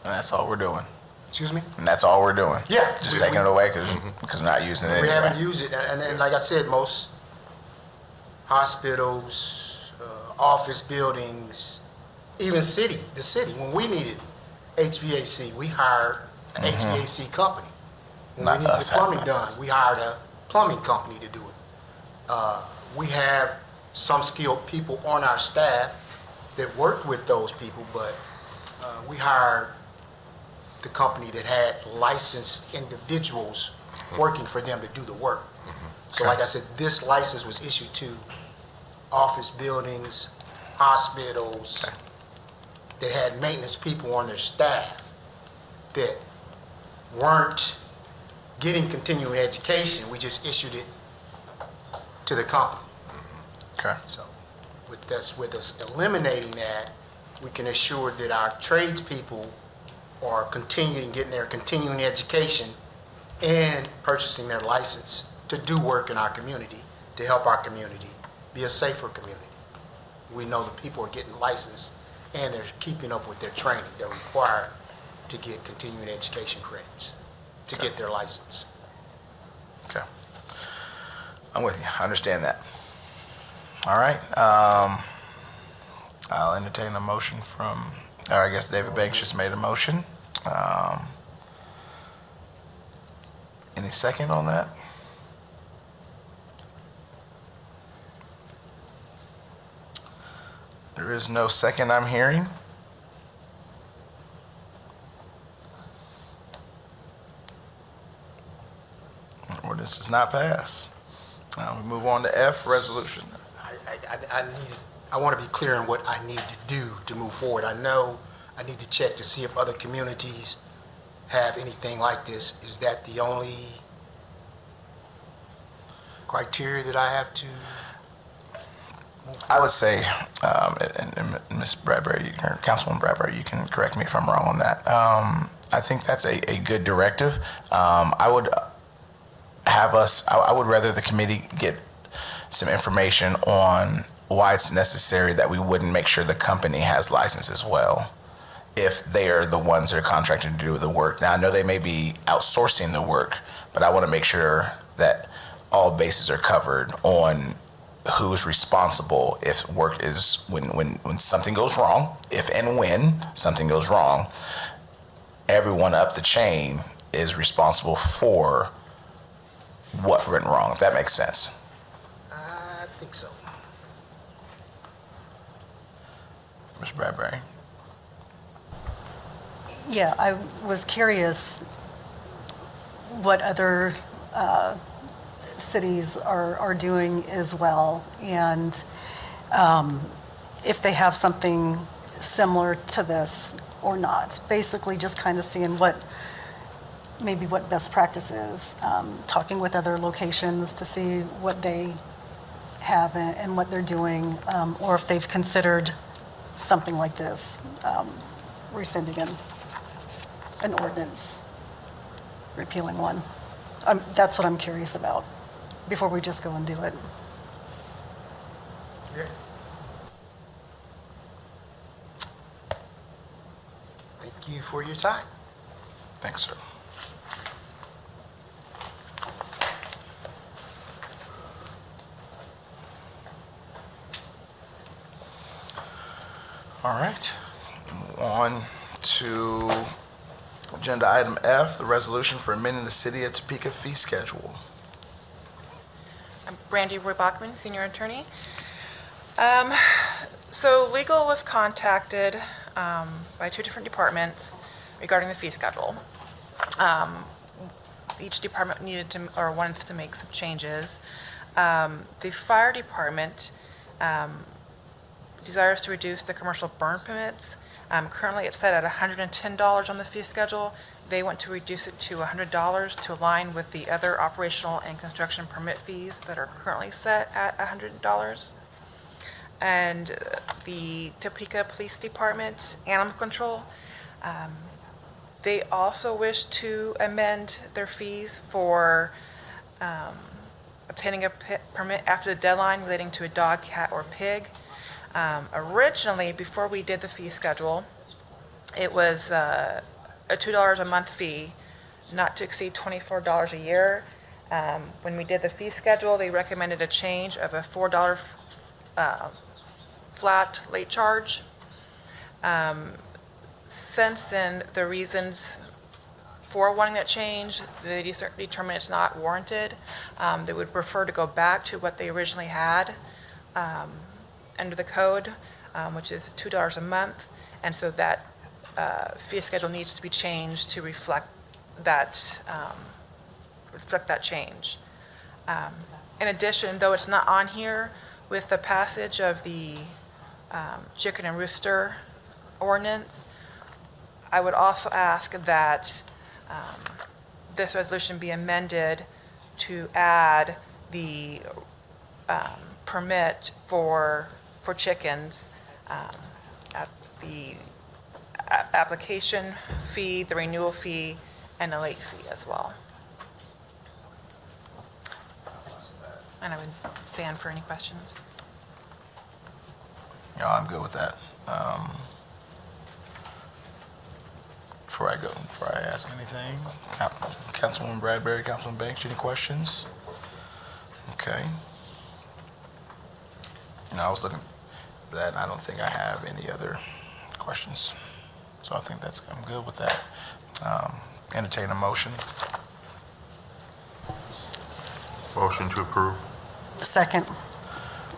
And that's all we're doing. Excuse me? And that's all we're doing. Yeah. Just taking it away because we're not using it We anyway. haven't used it, and like I said, most hospitals, office buildings, even the city, when we needed HVAC, we hired an HVAC company. When Not we needed us the plumbing having done, this. we hired a plumbing company to do it. We have some skilled people on our staff that worked with those people, but we hired the company that had licensed individuals working for them to do the work. So like I said, this license was issued to office buildings, hospitals that had maintenance people on their staff that weren't getting continuing education. We just issued it to the company. Okay. So with us eliminating that, we can assure that our tradespeople are continuing, getting their continuing education and purchasing their license to do work in our community, to help our community be a safer community. We know the people are getting licensed and they're keeping up with their training. They're required to get continuing education credits to get their license. Okay. I'm with you. I understand that. All right. I'll entertain a motion from, or I guess David Banks just made a motion. Any second on that? There is no second I'm hearing. Ordinance does not pass. We move on to F, resolution. I want to be clear on what I need to do to move forward. I know I need to check to see if other communities have anything like this. Is that the only criteria that I have to move forward? I would say, and Ms. Bradbury, or Councilwoman Bradbury, you can correct me if I'm wrong on that. I think that's a good directive. I would rather the committee get some information on why it's necessary that we wouldn't make sure the company has license as well, if they are the ones that are contracted to do the work. Now, I know they may be outsourcing the work, but I want to make sure that all bases are covered on who's responsible if work is, when something goes wrong, if and when something goes wrong, everyone up the chain is responsible for what went wrong, if that makes sense. I think so. Ms. Bradbury? Yeah, I was curious what other cities are doing as well, and if they have something similar to this or not. Basically, just kind of seeing what best practice is, talking with other locations to see what they have and what they're doing, or if they've considered something like this, rescinding an ordinance, repealing one. That's what I'm curious about, before we just go and do it. Yeah. Thank you for your time. Thanks, sir. All right. On to agenda item F, the resolution for amending the City of Topeka fee schedule. I'm Brandy Roy Bachman, Senior Attorney. So legal was contacted by two different departments regarding the fee schedule. Each department needed to, or wanted to make some changes. The fire department desires to reduce the commercial burn permits. Currently, it's set at $110 on the fee schedule. They want to reduce it to $100 to align with the other operational and construction permit fees that are currently set at $100. And the Topeka Police Department, Animal Control, they also wish to amend their fees for obtaining a permit after the deadline relating to a dog, cat, or pig. Originally, before we did the fee schedule, it was a $2 a month fee, not to exceed $24 a year. When we did the fee schedule, they recommended a change of a $4 flat late charge. Since then, the reasons for wanting that change, they determined it's not warranted. They would prefer to go back to what they originally had under the code, which is $2 a month, and so that fee schedule needs to be changed to reflect that change. In addition, though it's not on here, with the passage of the chicken and rooster ordinance, I would also ask that this resolution be amended to add the permit for chickens, at the application fee, the renewal fee, and a late fee as well. And I would stand for any questions. Yeah, I'm good with that. Before I ask anything, Councilwoman Bradbury, Councilman Banks, any questions? Okay. I was looking at that, and I don't think I have any other questions. So I think I'm good with that. Entertain a motion. Motion to approve. Second.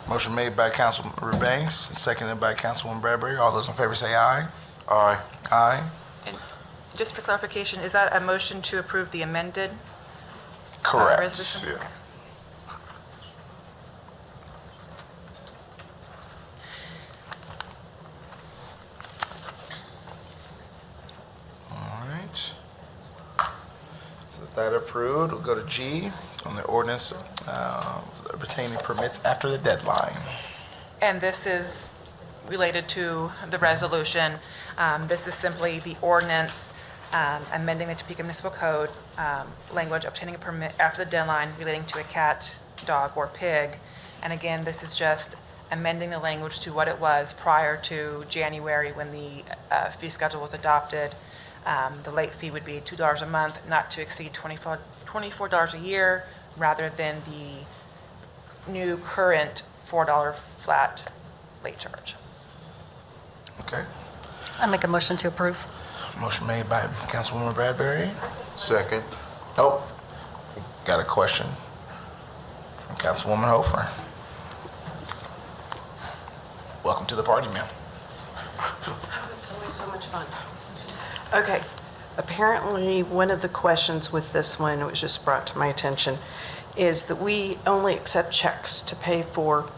Motion made by Councilman Banks, seconded by Councilwoman Bradbury. All those in favor say aye. Aye. Aye. Just for clarification, is that a motion to approve the amended Correct. resolution? Yeah. Okay. All right. So with that approved, we'll go to G on the ordinance retaining permits after the deadline. And this is related to the resolution. This is simply the ordinance amending the Topeka Municipal Code, language obtaining a permit after the deadline relating to a cat, dog, or pig. And again, this is just amending the language to what it was prior to January when the fee schedule was adopted. The late fee would be $2 a month, not to exceed $24 a year, rather than the new current $4 flat late charge. Okay. I make a motion to approve. Motion made by Councilwoman Bradbury. Second. Oh, got a question from Councilwoman Hofer. Welcome to the party, ma'am. It's always so much fun. Okay, apparently one of the questions with this one, it was just brought to my attention, is that we only accept checks to pay for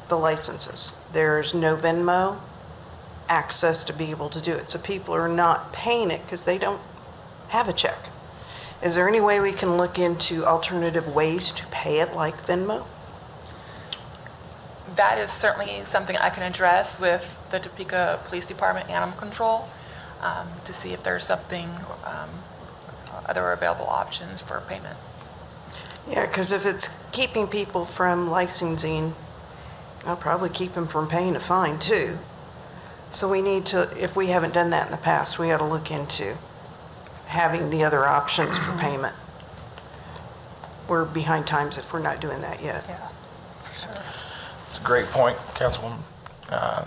the licenses. There's no Venmo access to be able to do it. So people are not paying it because they don't have a check. Is there any way we can look into alternative ways to pay it like Venmo? That is certainly something I can address with the Topeka Police Department Animal Control to see if there's something, other available options for payment. Yeah, because if it's keeping people from licensing, I'll probably keep them from paying a fine too. So we need to, if we haven't done that in the past, we ought to look into having the other options for payment. We're behind times if we're not doing that yet. Yeah, for sure. It's a great point, Councilwoman.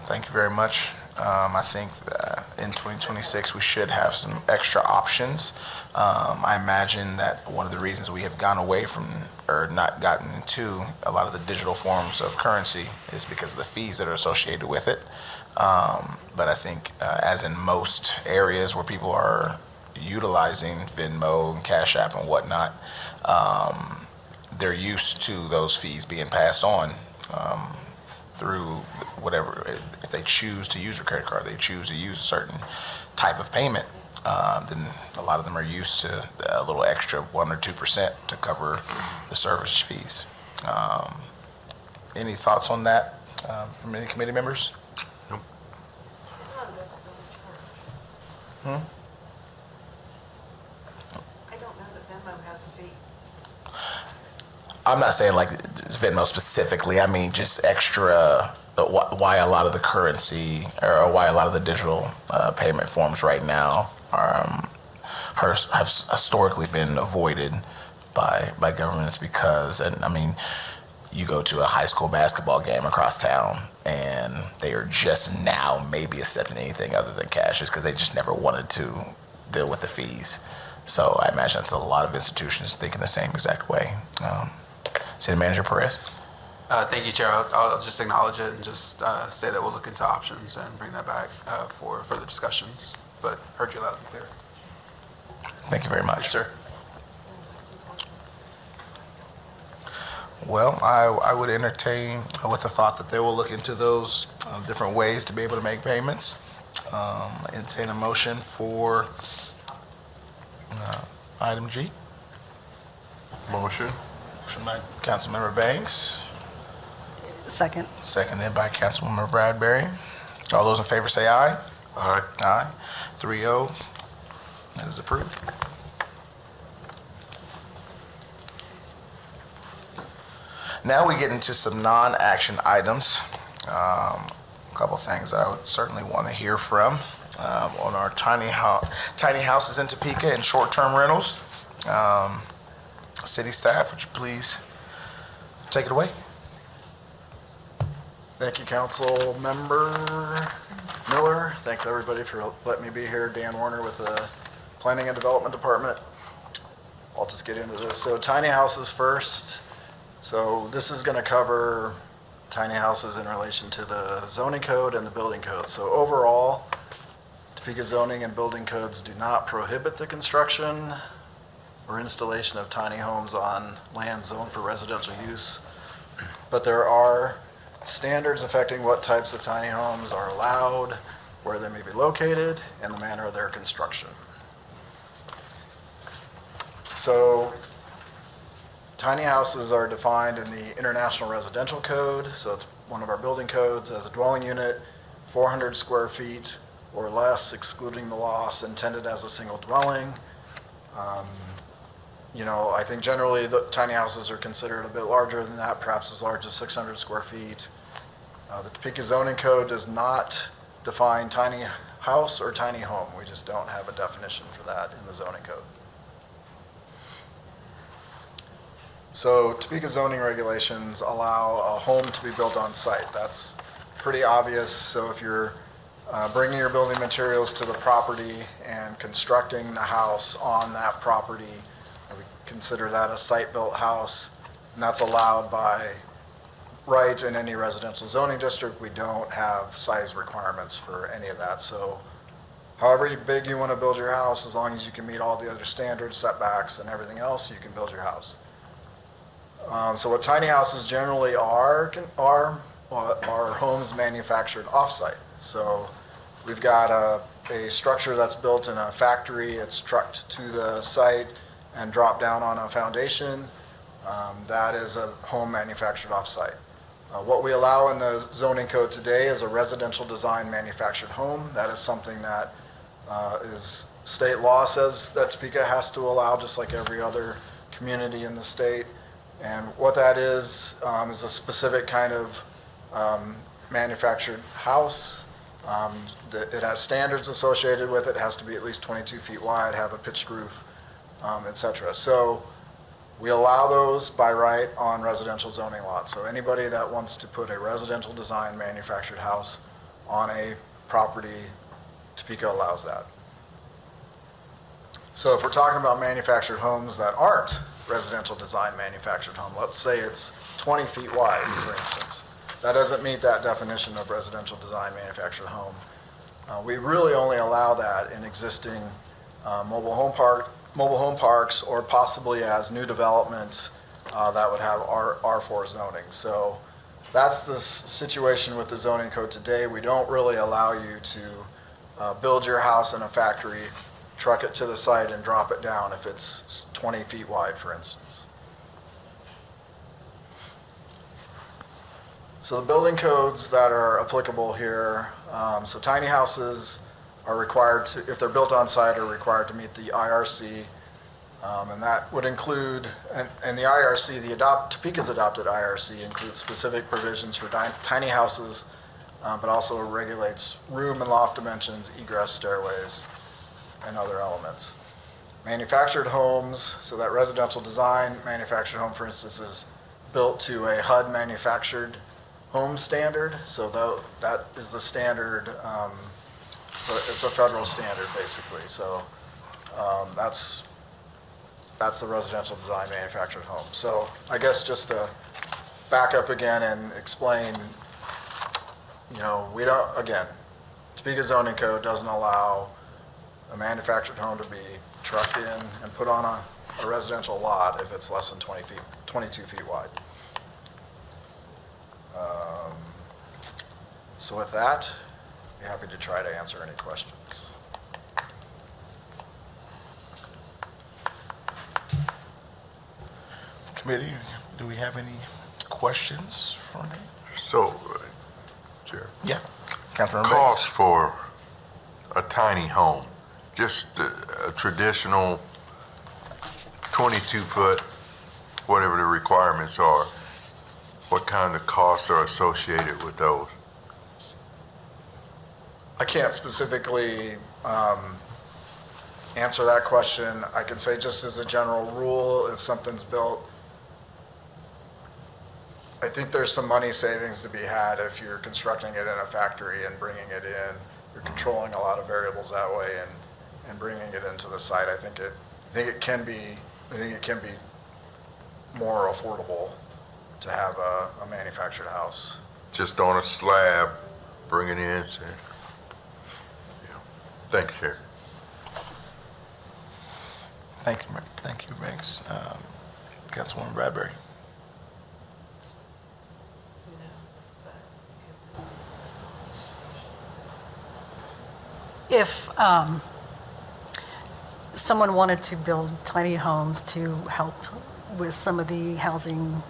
Thank you very much. I think that in 2026, we should have some extra options. I imagine that one of the reasons we have gone away from, or not gotten into a lot of the digital forms of currency is because of the fees that are associated with it. But I think, as in most areas where people are utilizing Venmo and Cash App and whatnot, they're used to those fees being passed on through whatever. If they choose to use a credit card, they choose to use a certain type of payment, then a lot of them are used to a little extra 1 or 2% to cover the service fees. Any thoughts on that from any committee members? I don't know that Venmo has a fee. I'm not saying like Venmo specifically. I mean just extra. Why a lot of the currency or why a lot of the digital payment forms right now have historically been avoided by governments because, and I mean, you go to a high school basketball game across town and they are just now maybe accepting anything other than cash just because they just never wanted to deal with the fees. So I imagine that's a lot of institutions thinking the same exact way. City Manager Perez. Thank you, Chair. I'll just acknowledge it and just say that we'll look into options and bring that back for further discussions, but heard you loud and clear. Thank you very much. Yes, sir. Well, I would entertain with the thought that they will look into those different ways to be able to make payments. Entertain a motion for item G. Motion. Motion by Councilmember Banks, Second. seconded by Councilmember Bradbury. All those in favor say aye. Aye. Aye. 3-0. That is approved. Now we get into some non-action items. A couple things that I would certainly want to hear from on our tiny houses in Topeka and short-term rentals. City staff, would you please take it away? Thank you, Council Member Miller. Thanks, everybody, for letting me be here. Dan Warner with the Planning and Development Department. I'll just get into this. So tiny houses first. So this is going to cover tiny houses in relation to the zoning code and the building code. So overall, Topeka zoning and building codes do not prohibit the construction or installation of tiny homes on land zoned for residential use, but there are standards affecting what types of tiny homes are allowed, where they may be located, and the manner of their construction. So tiny houses are defined in the International Residential Code, so it's one of our building codes, as a dwelling unit 400 square feet or less, excluding the loss, intended as a single dwelling. I think generally the tiny houses are considered a bit larger than that, perhaps as large as 600 square feet. The Topeka zoning code does not define tiny house or tiny home. We just don't have a definition for that in the zoning code. So Topeka zoning regulations allow a home to be built on site. That's pretty obvious. So if you're bringing your building materials to the property and constructing the house on that property, we consider that a site-built house, and that's allowed by right in any residential zoning district. We don't have size requirements for any of that. So however big you want to build your house, as long as you can meet all the other standards, setbacks, and everything else, you can build your house. So what tiny houses generally are homes manufactured off-site. So we've got a structure that's built in a factory. It's trucked to the site and dropped down on a foundation. That is a home manufactured off-site. What we allow in the zoning code today is a residential design manufactured home. That is something that is state law says that Topeka has to allow, just like every other community in the state. And what that is a specific kind of manufactured house. It has standards associated with it. It has to be at least 22 feet wide, have a pitched roof, et cetera. So we allow those by right on residential zoning lots. So anybody that wants to put a residential design manufactured house on a property, Topeka allows that. So if we're talking about manufactured homes that aren't residential design manufactured home, let's say it's 20 feet wide, for instance, that doesn't meet that definition of residential design manufactured home. We really only allow that in existing mobile home parks, or possibly as new development that would have R4 zoning. So that's the situation with the zoning code today. We don't really allow you to build your house in a factory, truck it to the site, and drop it down if it's 20 feet wide, for instance. So the building codes that are applicable here, so tiny houses are required to, if they're built on site, are required to meet the IRC, and that would include, and the IRC, Topeka's adopted IRC includes specific provisions for tiny houses, but also regulates room and loft dimensions, egress stairways, and other elements. Manufactured homes, so that residential design manufactured home, for instance, is built to a HUD manufactured home standard, so that is the standard, so it's a federal standard basically. So that's the residential design manufactured home. So I guess just to back up again and explain, we don't, again, Topeka zoning code doesn't allow a manufactured home to be trucked in and put on a residential lot if it's less than 22 feet wide. So with that, I'd be happy to try to answer any questions. Committee, do we have any questions for me? So, Chair, Yeah, Councilmember cost Banks. for a tiny home, just a traditional 22-foot, whatever the requirements are, what kind of costs are associated with those? I can't specifically answer that question. I can say just as a general rule, if something's built, I think there's some money savings to be had if you're constructing it in a factory and bringing it in. You're controlling a lot of variables that way and bringing it into the site. I think it can be more affordable to have a manufactured house. Just on a slab, bring it in, say, yeah. Thank you, Chair. Thank you, Banks. Councilwoman Bradbury. If someone wanted to build tiny homes to help with some of the housing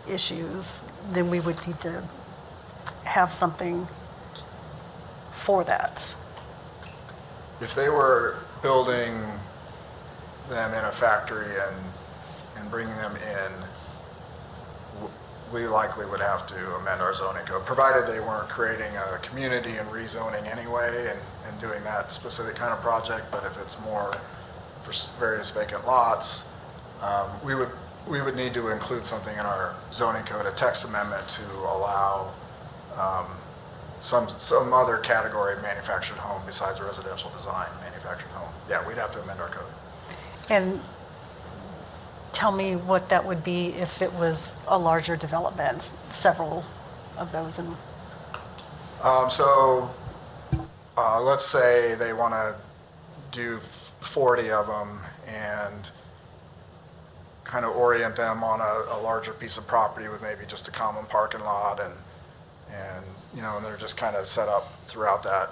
issues, then we would need to have something for that. If they were building them in a factory and bringing them in, we likely would have to amend our zoning code, provided they weren't creating a community and rezoning anyway and doing that specific kind of project. But if it's more for various vacant lots, we would need to include something in our zoning code, a text amendment to allow some other category of manufactured home besides residential design manufactured home. Yeah, we'd have to amend our code. And tell me what that would be if it was a larger development, several of those. And let's say they want to do 40 of them and kind of orient them on a larger piece of property with maybe just a common parking lot and they're just kind of set up throughout that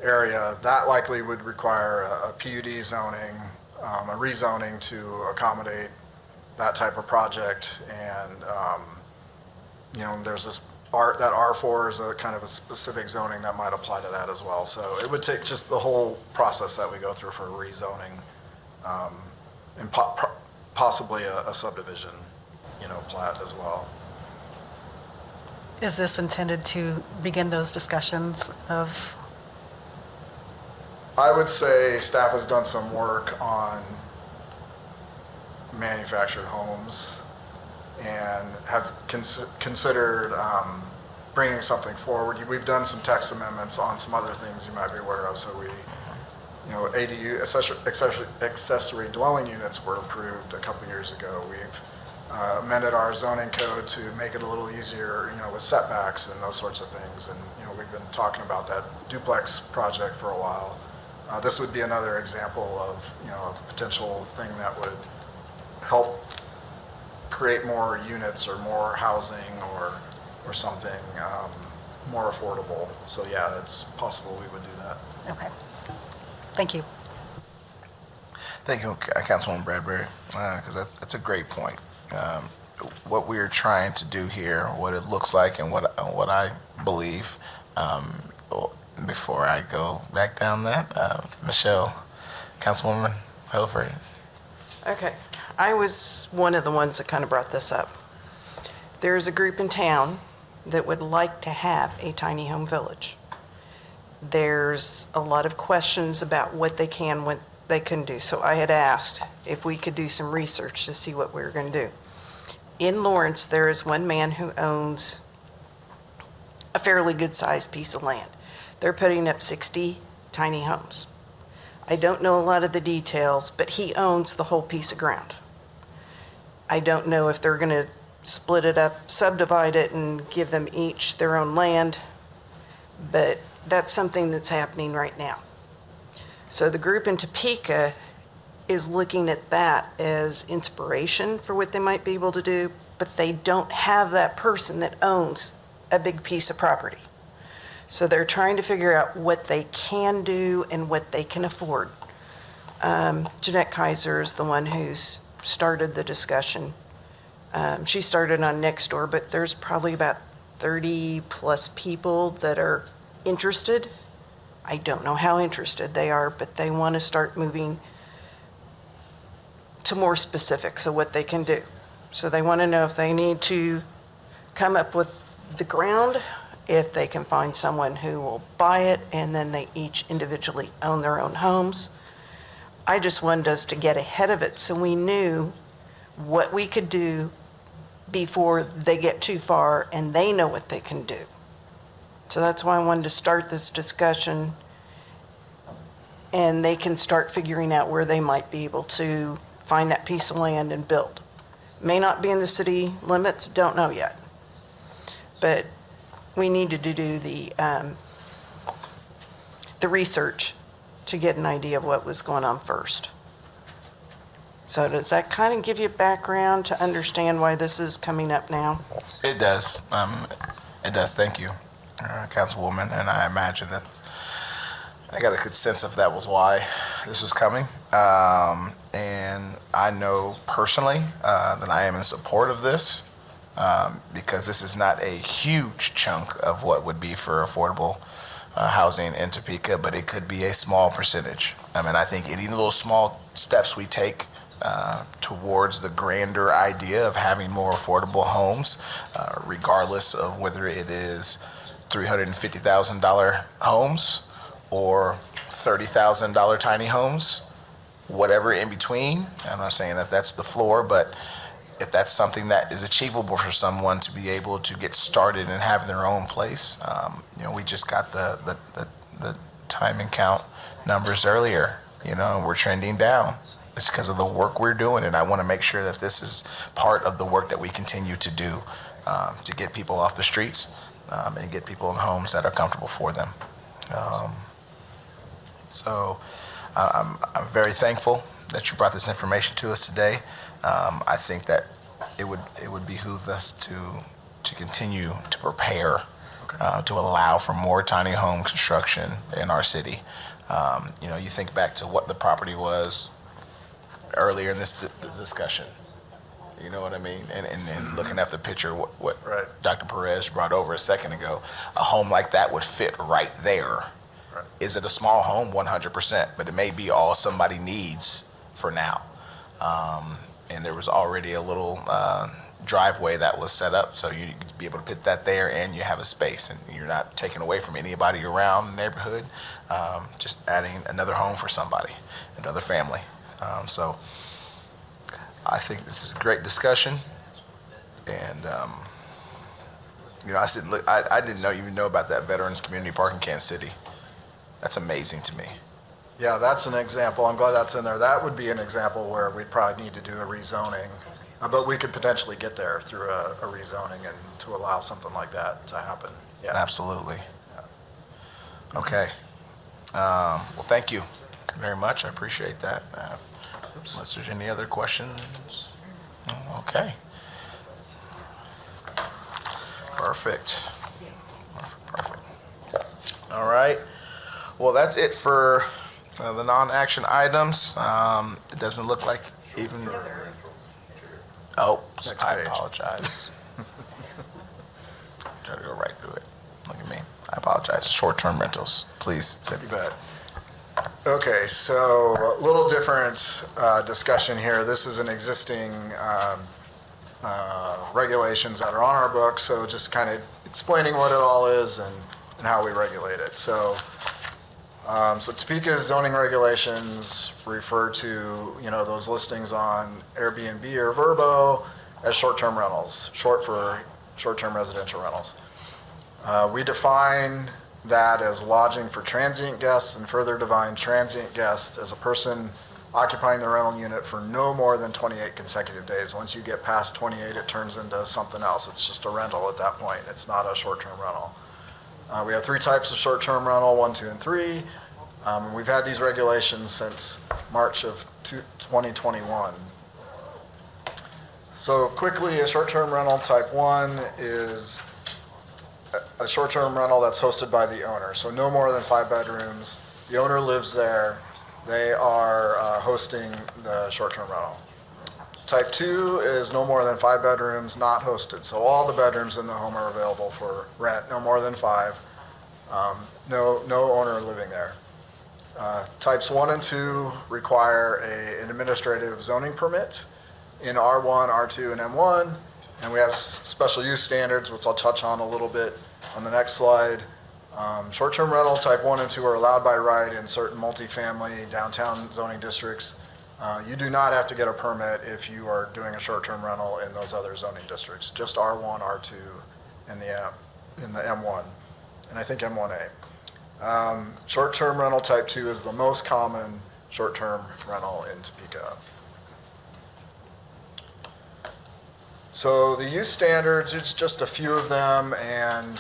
area. That likely would require a PUD zoning, a rezoning to accommodate that type of project. And, there's that R4 is a kind of a specific zoning that might apply to that as well. So it would take just the whole process that we go through for rezoning, and possibly a subdivision, plat as well. is this intended to begin those discussions of? I would say staff has done some work on manufactured homes and have considered bringing something forward. We've done some text amendments on some other things you might be aware of, so we, ADU, accessory dwelling units were approved a couple years ago. We've amended our zoning code to make it a little easier, with setbacks and those sorts of things. And, we've been talking about that duplex project for a while. This would be another example of, a potential thing that would help create more units or more housing or something more affordable. So yeah, it's possible we would do that. Okay. Thank you. Thank you, Councilwoman Bradbury, because that's a great point. What we're trying to do here, what it looks like, and what I believe, before I go back down that, Michelle, Councilwoman Hilford. Okay, I was one of the ones that kind of brought this up. There's a group in town that would like to have a tiny home village. There's a lot of questions about what they can, what they can do. So I had asked if we could do some research to see what we were going to do. In Lawrence, there is one man who owns a fairly good-sized piece of land. They're putting up 60 tiny homes. I don't know a lot of the details, but he owns the whole piece of ground. I don't know if they're going to split it up, subdivide it, and give them each their own land, but that's something that's happening right now. So the group in Topeka is looking at that as inspiration for what they might be able to do, but they don't have that person that owns a big piece of property. So they're trying to figure out what they can do and what they can afford. Jeanette Kaiser is the one who's started the discussion. She started on Nextdoor, but there's probably about 30 plus people that are interested. I don't know how interested they are, but they want to start moving to more specifics of what they can do. So they want to know if they need to come up with the ground, if they can find someone who will buy it, and then they each individually own their own homes. I just wanted us to get ahead of it so we knew what we could do before they get too far and they know what they can do. So that's why I wanted to start this discussion, and they can start figuring out where they might be able to find that piece of land and build. May not be in the city limits, don't know yet. But we needed to do the research to get an idea of what was going on first. So does that kind of give you a background to understand why this is coming up now? It does. It does. Thank you, Councilwoman. And I imagine that I got a good sense of that was why this was coming. And I know personally that I am in support of this because this is not a huge chunk of what would be for affordable housing in Topeka, but it could be a small percentage. I mean, I think any little small steps we take towards the grander idea of having more affordable homes, regardless of whether it is $350,000 homes or $30,000 tiny homes, whatever in between. I'm not saying that that's the floor, but if that's something that is achievable for someone to be able to get started and have their own place, we just got the time and count numbers earlier, and we're trending down. It's because of the work we're doing, and I want to make sure that this is part of the work that we continue to do to get people off the streets and get people in homes that are comfortable for them. So I'm very thankful that you brought this information to us today. I think that it would behoove us to continue to prepare to allow for more tiny home construction in our city. You think back to what the property was earlier in this discussion. You know what I mean? And looking at the picture, what Right. Dr. Perez brought over a second ago, a home like that would fit right there. Right. Is it a small home? 100%, but it may be all somebody needs for now. And there was already a little driveway that was set up, so you'd be able to put that there, and you have a space, and you're not taking away from anybody around the neighborhood, just adding another home for somebody, another family. So I think this is a great discussion, and I said, look, I didn't even know about that Veterans Community Park in Kansas City. That's amazing to me. Yeah, that's an example. I'm glad that's in there. That would be an example where we'd probably need to do a rezoning. But we could potentially get there through a rezoning and to allow something like that to happen. Yeah. Absolutely. Okay. Well, thank you very much. I appreciate that. Unless there's any other questions. Okay. Perfect. All right. Well, that's it for the non-action items. It doesn't look like even. Oh, Next I page. apologize. Try to go right through it. Look at me. I apologize. Short-term rentals, please. You bet. Okay, so a little different discussion here. This is an existing regulations that are on our books, so just kind of explaining what it all is and how we regulate it. So Topeka's zoning regulations refer to, those listings on Airbnb or Vrbo as short-term rentals, short for short-term residential rentals. We define that as lodging for transient guests and further define transient guest as a person occupying the rental unit for no more than 28 consecutive days. Once you get past 28, it turns into something else. It's just a rental at that point. It's not a short-term rental. We have 3 types of short-term rental, 1, 2, and 3. We've had these regulations since March of 2021. So quickly, a short-term rental type 1 is a short-term rental that's hosted by the owner. So no more than 5 bedrooms. The owner lives there. They are hosting the short-term rental. Type 2 is no more than 5 bedrooms, not hosted. So all the bedrooms in the home are available for rent, no more than 5. No owner living there. Types 1 and 2 require an administrative zoning permit in R1, R2, and M1. And we have special use standards, which I'll touch on a little bit on the next slide. Short-term rental type 1 and 2 are allowed by right in certain multifamily downtown zoning districts. You do not have to get a permit if you are doing a short-term rental in those other zoning districts, just R1, R2, and in the M1, and I think M1A. Short-term rental type 2 is the most common short-term rental in Topeka. So the use standards, it's just a few of them, and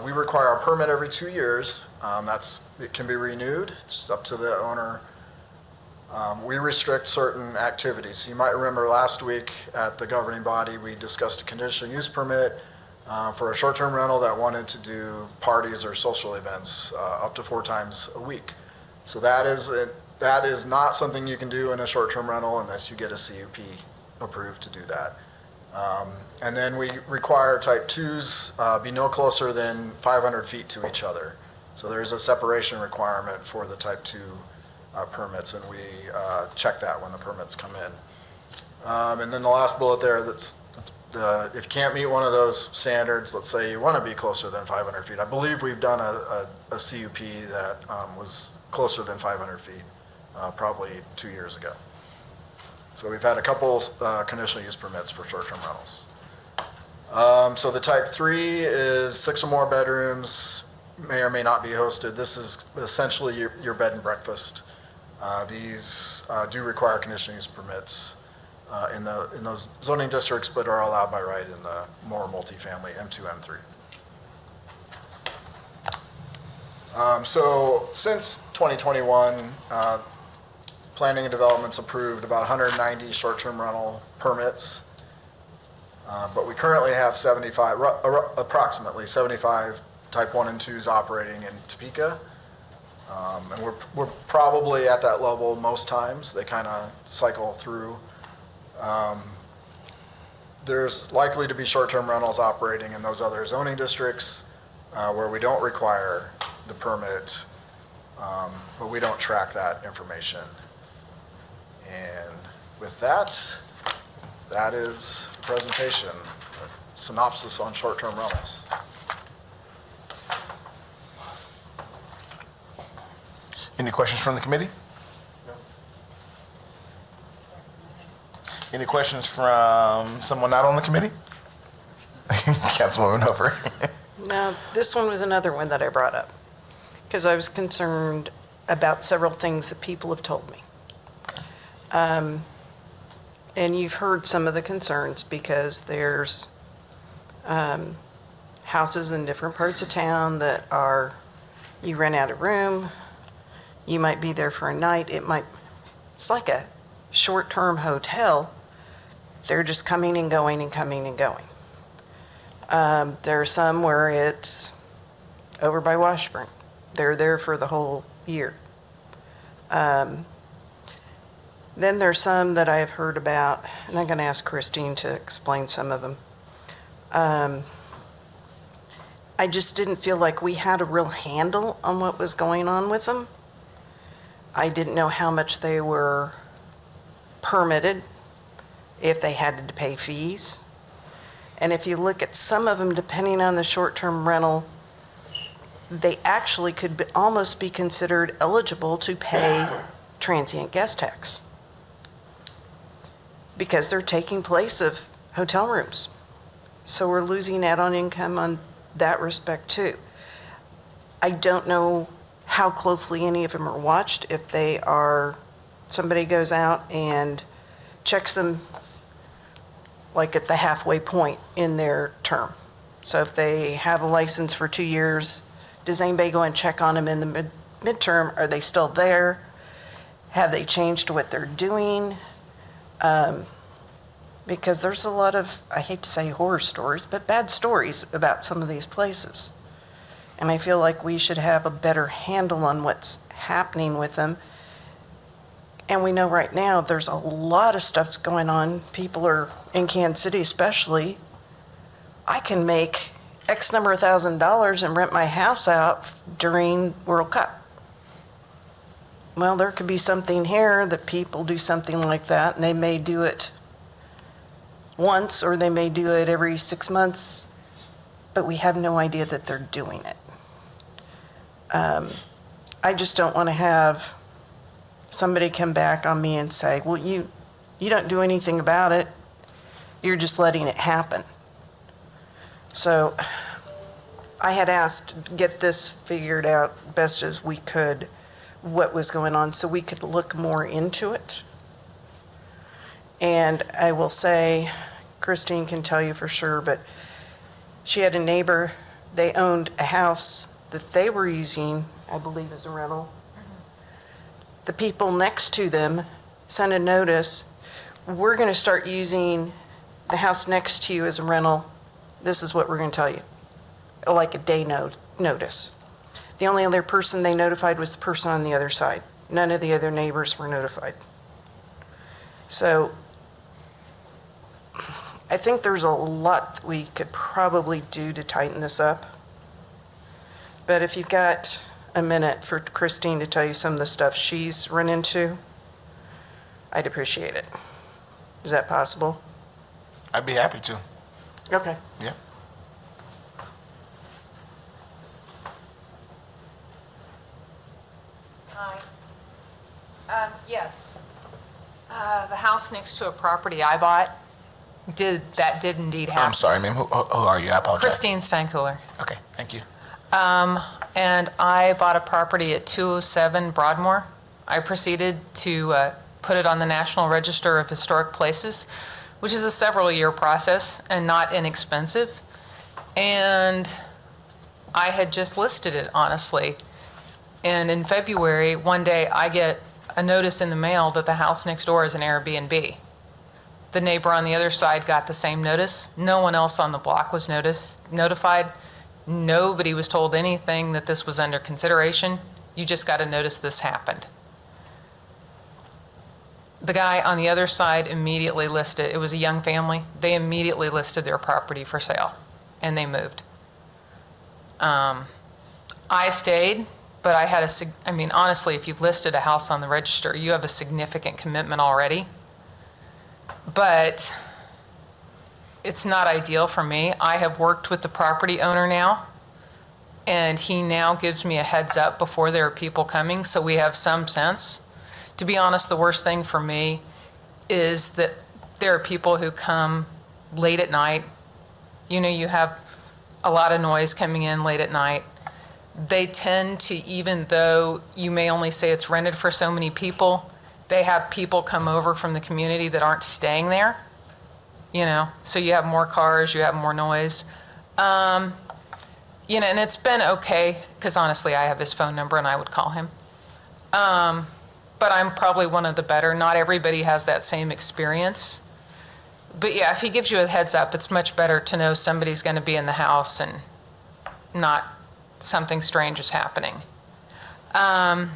we require a permit every 2 years. It can be renewed. It's up to the owner. We restrict certain activities. So you might remember last week at the governing body, we discussed a conditional use permit for a short-term rental that wanted to do parties or social events up to 4 times a week. So that is not something you can do in a short-term rental unless you get a CUP approved to do that. And then we require type 2s be no closer than 500 feet to each other. So there's a separation requirement for the type 2 permits, and we check that when the permits come in. And then the last bullet there, if you can't meet one of those standards, let's say you want to be closer than 500 feet. I believe we've done a CUP that was closer than 500 feet probably 2 years ago. So we've had a couple conditional use permits for short-term rentals. So the type 3 is 6 or more bedrooms, may or may not be hosted. This is essentially your bed and breakfast. These do require conditional use permits in those zoning districts, but are allowed by right in the more multifamily M2, M3. So since 2021, Planning and Development's approved about 190 short-term rental permits, but we currently have approximately 75 type 1 and 2s operating in Topeka. And we're probably at that level most times. They kind of cycle through. There's likely to be short-term rentals operating in those other zoning districts where we don't require the permit, but we don't track that information. And with that, that is the presentation, a synopsis on short-term rentals. Any questions from the committee? No. Any questions from someone not on the committee? Councilwoman Hofer. Now, this one was another one that I brought up because I was concerned about several things that people have told me. And you've heard some of the concerns because there's houses in different parts of town that are, you rent out a room, you might be there for a night, it's like a short-term hotel. They're just coming and going and coming and going. There are some where it's over by Washburn. They're there for the whole year. Then there's some that I've heard about, and I'm going to ask Christine to explain some of them. I just didn't feel like we had a real handle on what was going on with them. I didn't know how much they were permitted, if they had to pay fees. And if you look at some of them, depending on the short-term rental, they actually could almost be considered eligible to pay transient guest tax because they're taking place of hotel rooms. So we're losing out on income on that respect too. I don't know how closely any of them are watched. If they are, somebody goes out and checks them like at the halfway point in their term. So if they have a license for 2 years, does anybody go and check on them in the midterm? Are they still there? Have they changed what they're doing? Because there's a lot of, I hate to say horror stories, but bad stories about some of these places. And I feel like we should have a better handle on what's happening with them. And we know right now there's a lot of stuff's going on. People are, in Kansas City especially, I can make X number of $1,000s and rent my house out during World Cup. Well, there could be something here that people do something like that, and they may do it once, or they may do it every 6 months, but we have no idea that they're doing it. I just don't want to have somebody come back on me and say, well, you don't do anything about it. You're just letting it happen. So I had asked to get this figured out best as we could, what was going on, so we could look more into it. And I will say, Christine can tell you for sure, but she had a neighbor, they owned a house that they were using, I believe, as a rental. The people next to them sent a notice, we're going to start using the house next to you as a rental. This is what we're going to tell you. Like a day notice. The only other person they notified was the person on the other side. None of the other neighbors were notified. So I think there's a lot we could probably do to tighten this up. But if you've got a minute for Christine to tell you some of the stuff she's run into, I'd appreciate it. Is that possible? I'd be happy to. Okay. Yeah. Hi. Yes. The house next to a property I bought did indeed happen. I'm sorry, ma'am. Who are you? I apologize. Christine Steinkühler. Okay, thank you. And I bought a property at 207 Broadmoor. I proceeded to put it on the National Register of Historic Places, which is a several-year process and not inexpensive. And I had just listed it, honestly. And in February, one day, I get a notice in the mail that the house next door is an Airbnb. The neighbor on the other side got the same notice. No one else on the block was notified. Nobody was told anything that this was under consideration. You just got a notice this happened. The guy on the other side immediately listed, it was a young family, they immediately listed their property for sale, and they moved. I stayed, but I had honestly, if you've listed a house on the register, you have a significant commitment already. But it's not ideal for me. I have worked with the property owner now, and he now gives me a heads up before there are people coming, so we have some sense. To be honest, the worst thing for me is that there are people who come late at night You know, you have a lot of noise coming in late at night. They tend to, even though you may only say it's rented for so many people, they have people come over from the community that aren't staying there, you know, so you have more cars, you have more noise. You know, and it's been okay, because honestly, I have his phone number and I would call him. But I'm probably one of the better. Not everybody has that same experience. But yeah, if he gives you a heads up, it's much better to know somebody's going to be in the house and not something strange is happening. But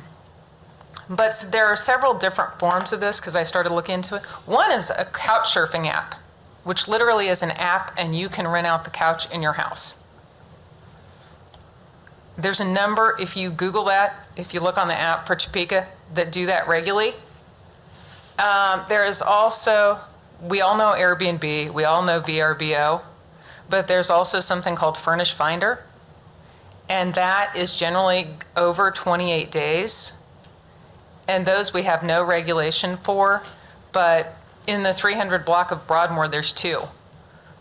there are several different forms of this because I started looking into it. One is a couch surfing app, which literally is an app and you can rent out the couch in your house. There's a number, if you Google that, if you look on the app for Topeka, that do that regularly. There is also, we all know Airbnb, we all know VRBO, but there's also something called Furnish Finder. And that is generally over 28 days. And those we have no regulation for, but in the 300 block of Broadmoor, there's two.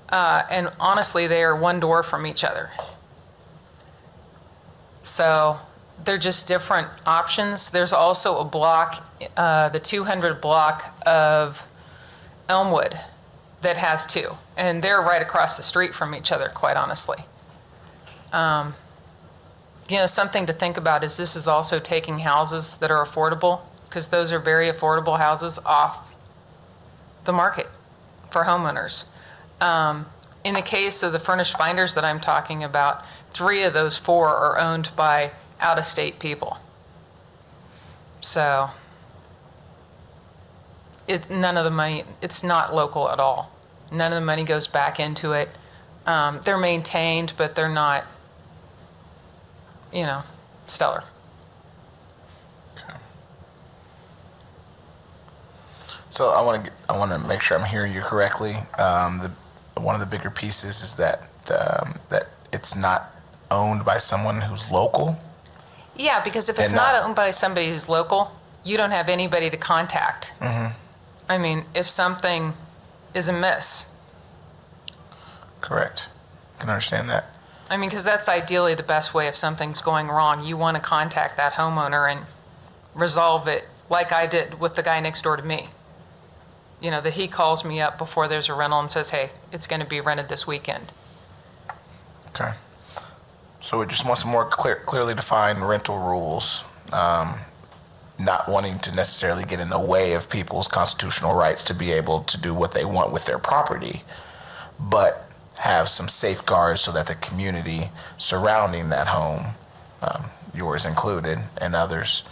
And honestly, they are one door from each other. So they're just different options. There's also a block, the 200 block of Elmwood that has two. And they're right across the street from each other, quite honestly. You know, something to think about is this is also taking houses that are affordable, because those are very affordable houses off the market for homeowners. In the case of the furnished finders that I'm talking about, 3 of those 4 are owned by out-of-state people. So none of the money, it's not local at all. None of the money goes back into it. They're maintained, but they're not, you know, stellar. Okay. So I want to make sure I'm hearing you correctly. One of the bigger pieces is that that it's not owned by someone who's local. Yeah, because if it's not owned by somebody who's local, you don't have anybody to contact. Mm-hmm. I mean, if something is amiss. Correct. I can understand that. I mean, because that's ideally the best way if something's going wrong. You want to contact that homeowner and resolve it like I did with the guy next door to me. You know, that he calls me up before there's a rental and says, hey, it's going to be rented this weekend. Okay. So we just want some more clearly defined rental rules, not wanting to necessarily get in the way of people's constitutional rights to be able to do what they want with their property, but have some safeguards so that the community surrounding that home, yours included, and others,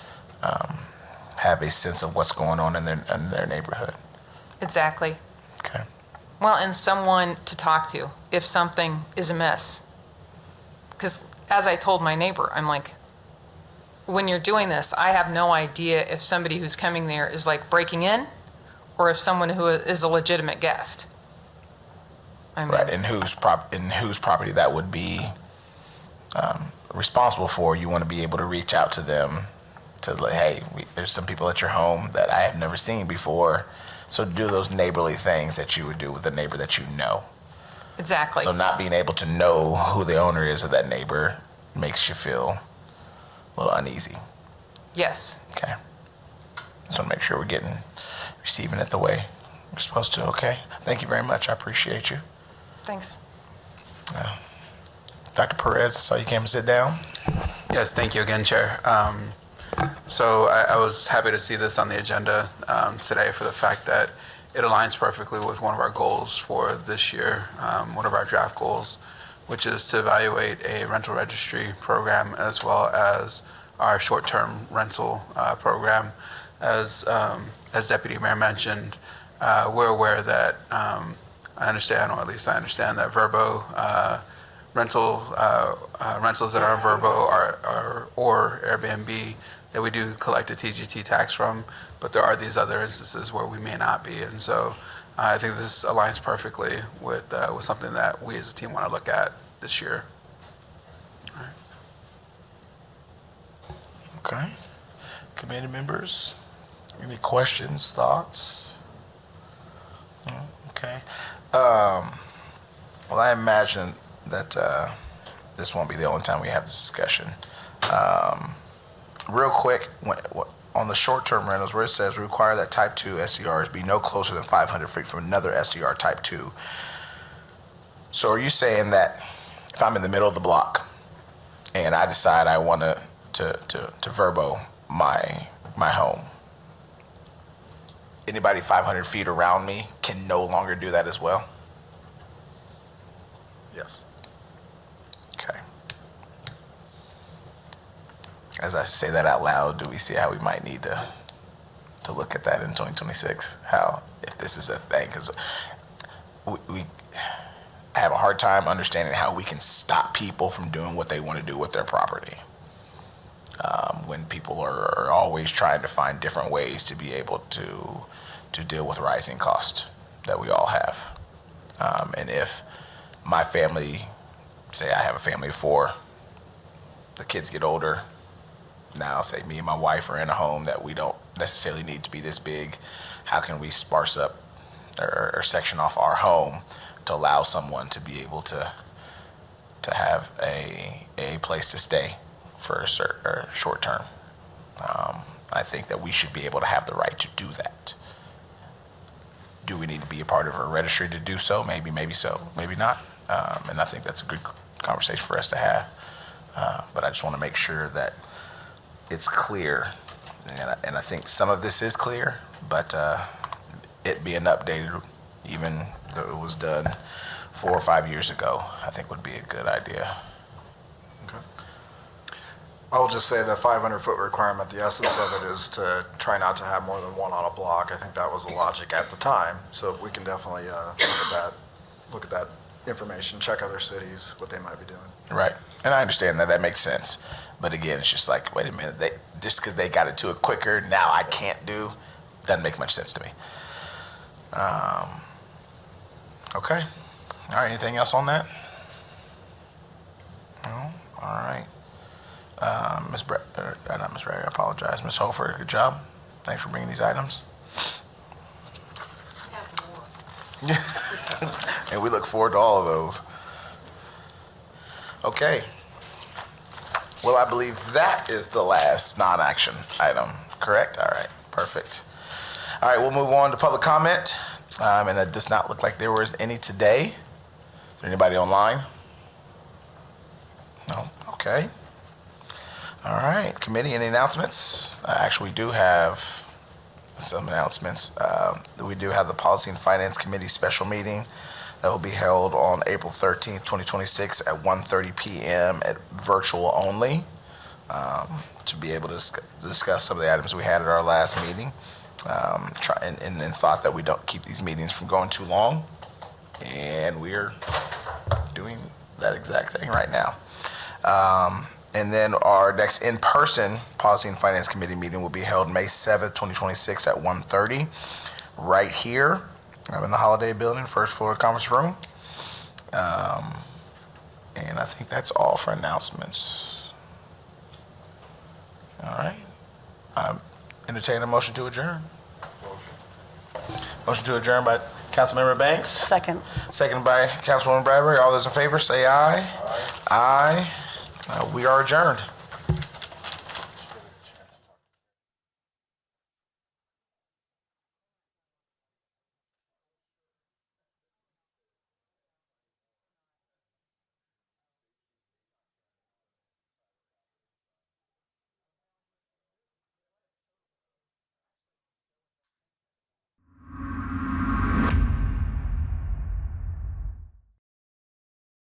have a sense of what's going on in their neighborhood. Exactly. Okay. Well, and someone to talk to if something is amiss. Because as I told my neighbor, I'm like, when you're doing this, I have no idea if somebody who's coming there is like breaking in or if someone who is a legitimate guest. I mean, Right, and whose property that would be responsible for. You want to be able to reach out to them to like, hey, there's some people at your home that I have never seen before. So do those neighborly things that you would do with a neighbor that you know. Exactly. So not being able to know who the owner is of that neighbor makes you feel a little uneasy. Yes. Okay. Just want to make sure we're receiving it the way we're supposed to. Okay. Thank you very much. I appreciate you. Thanks. Dr. Perez, I saw you came and sit down. Yes, thank you again, Chair. So I was happy to see this on the agenda today for the fact that it aligns perfectly with one of our goals for this year, one of our draft goals, which is to evaluate a rental registry program as well as our short-term rental program. As Deputy Mayor mentioned, we're aware that I understand, or at least I understand that Verbo rentals that are on Verbo or Airbnb that we do collect a TGT tax from, but there are these other instances where we may not be, and so I think this aligns perfectly with something that we as a team want to look at this year. All right. Okay. Committee members, any questions, thoughts? No? Okay. Well, I imagine that this won't be the only time we have this discussion. Real quick, on the short-term rentals, where it says require that type 2 SDRs be no closer than 500 feet from another SDR type 2. So are you saying that if I'm in the middle of the block and I decide I want to verbo my home, anybody 500 feet around me can no longer do that as well? Yes. Okay. As I say that out loud, do we see how we might need to look at that in 2026? How, if this is a thing, because we have a hard time understanding how we can stop people from doing what they want to do with their property. When people are always trying to find different ways to be able to deal with rising costs that we all have. And if my family, say I have a family of 4, the kids get older, now say me and my wife are in a home that we don't necessarily need to be this big, how can we sparse up or section off our home to allow someone to be able to have a place to stay for a short term? I think that we should be able to have the right to do that. Do we need to be a part of a registry to do so? Maybe so, maybe not. And I think that's a good conversation for us to have. But I just want to make sure that it's clear. And I think some of this is clear, but it being updated, even though it was done 4 or 5 years ago, I think would be a good idea. Okay. I'll just say the 500-foot requirement, the essence of it is to try not to have more than one on a block. I think that was the logic at the time. So we can definitely look at that information, check other cities, what they might be doing. Right. And I understand that makes sense. But again, it's just like, wait a minute, just because they got it to it quicker, now I can't do, doesn't make much sense to me. Okay. All right, anything else on that? No? All right. Not Ms. Bragg, I apologize. Ms. Hofer, good job. Thanks for bringing these items. And we look forward to all of those. Okay. Well, I believe that is the last non-action item, correct? All right, perfect. All right, we'll move on to public comment. And it does not look like there was any today. Is there anybody online? No? Okay. All right, committee, any announcements? Actually, we do have some announcements. We do have the Policy and Finance Committee special meeting that will be held on April 13th, 2026 at 1:30 p.m. at virtual only, to be able to discuss some of the items we had at our last meeting. And then thought that we don't keep these meetings from going too long. And we're doing that exact thing right now. And then our next in-person Policy and Finance Committee meeting will be held May 7th, 2026 at 1:30 right here in the Holiday Building, first floor conference room. And I think that's all for announcements. All right. Entertain a motion to adjourn. Motion to adjourn by Councilmember Banks. Second. Second by Councilwoman Bradbury. All those in favor say aye. Aye. We are adjourned.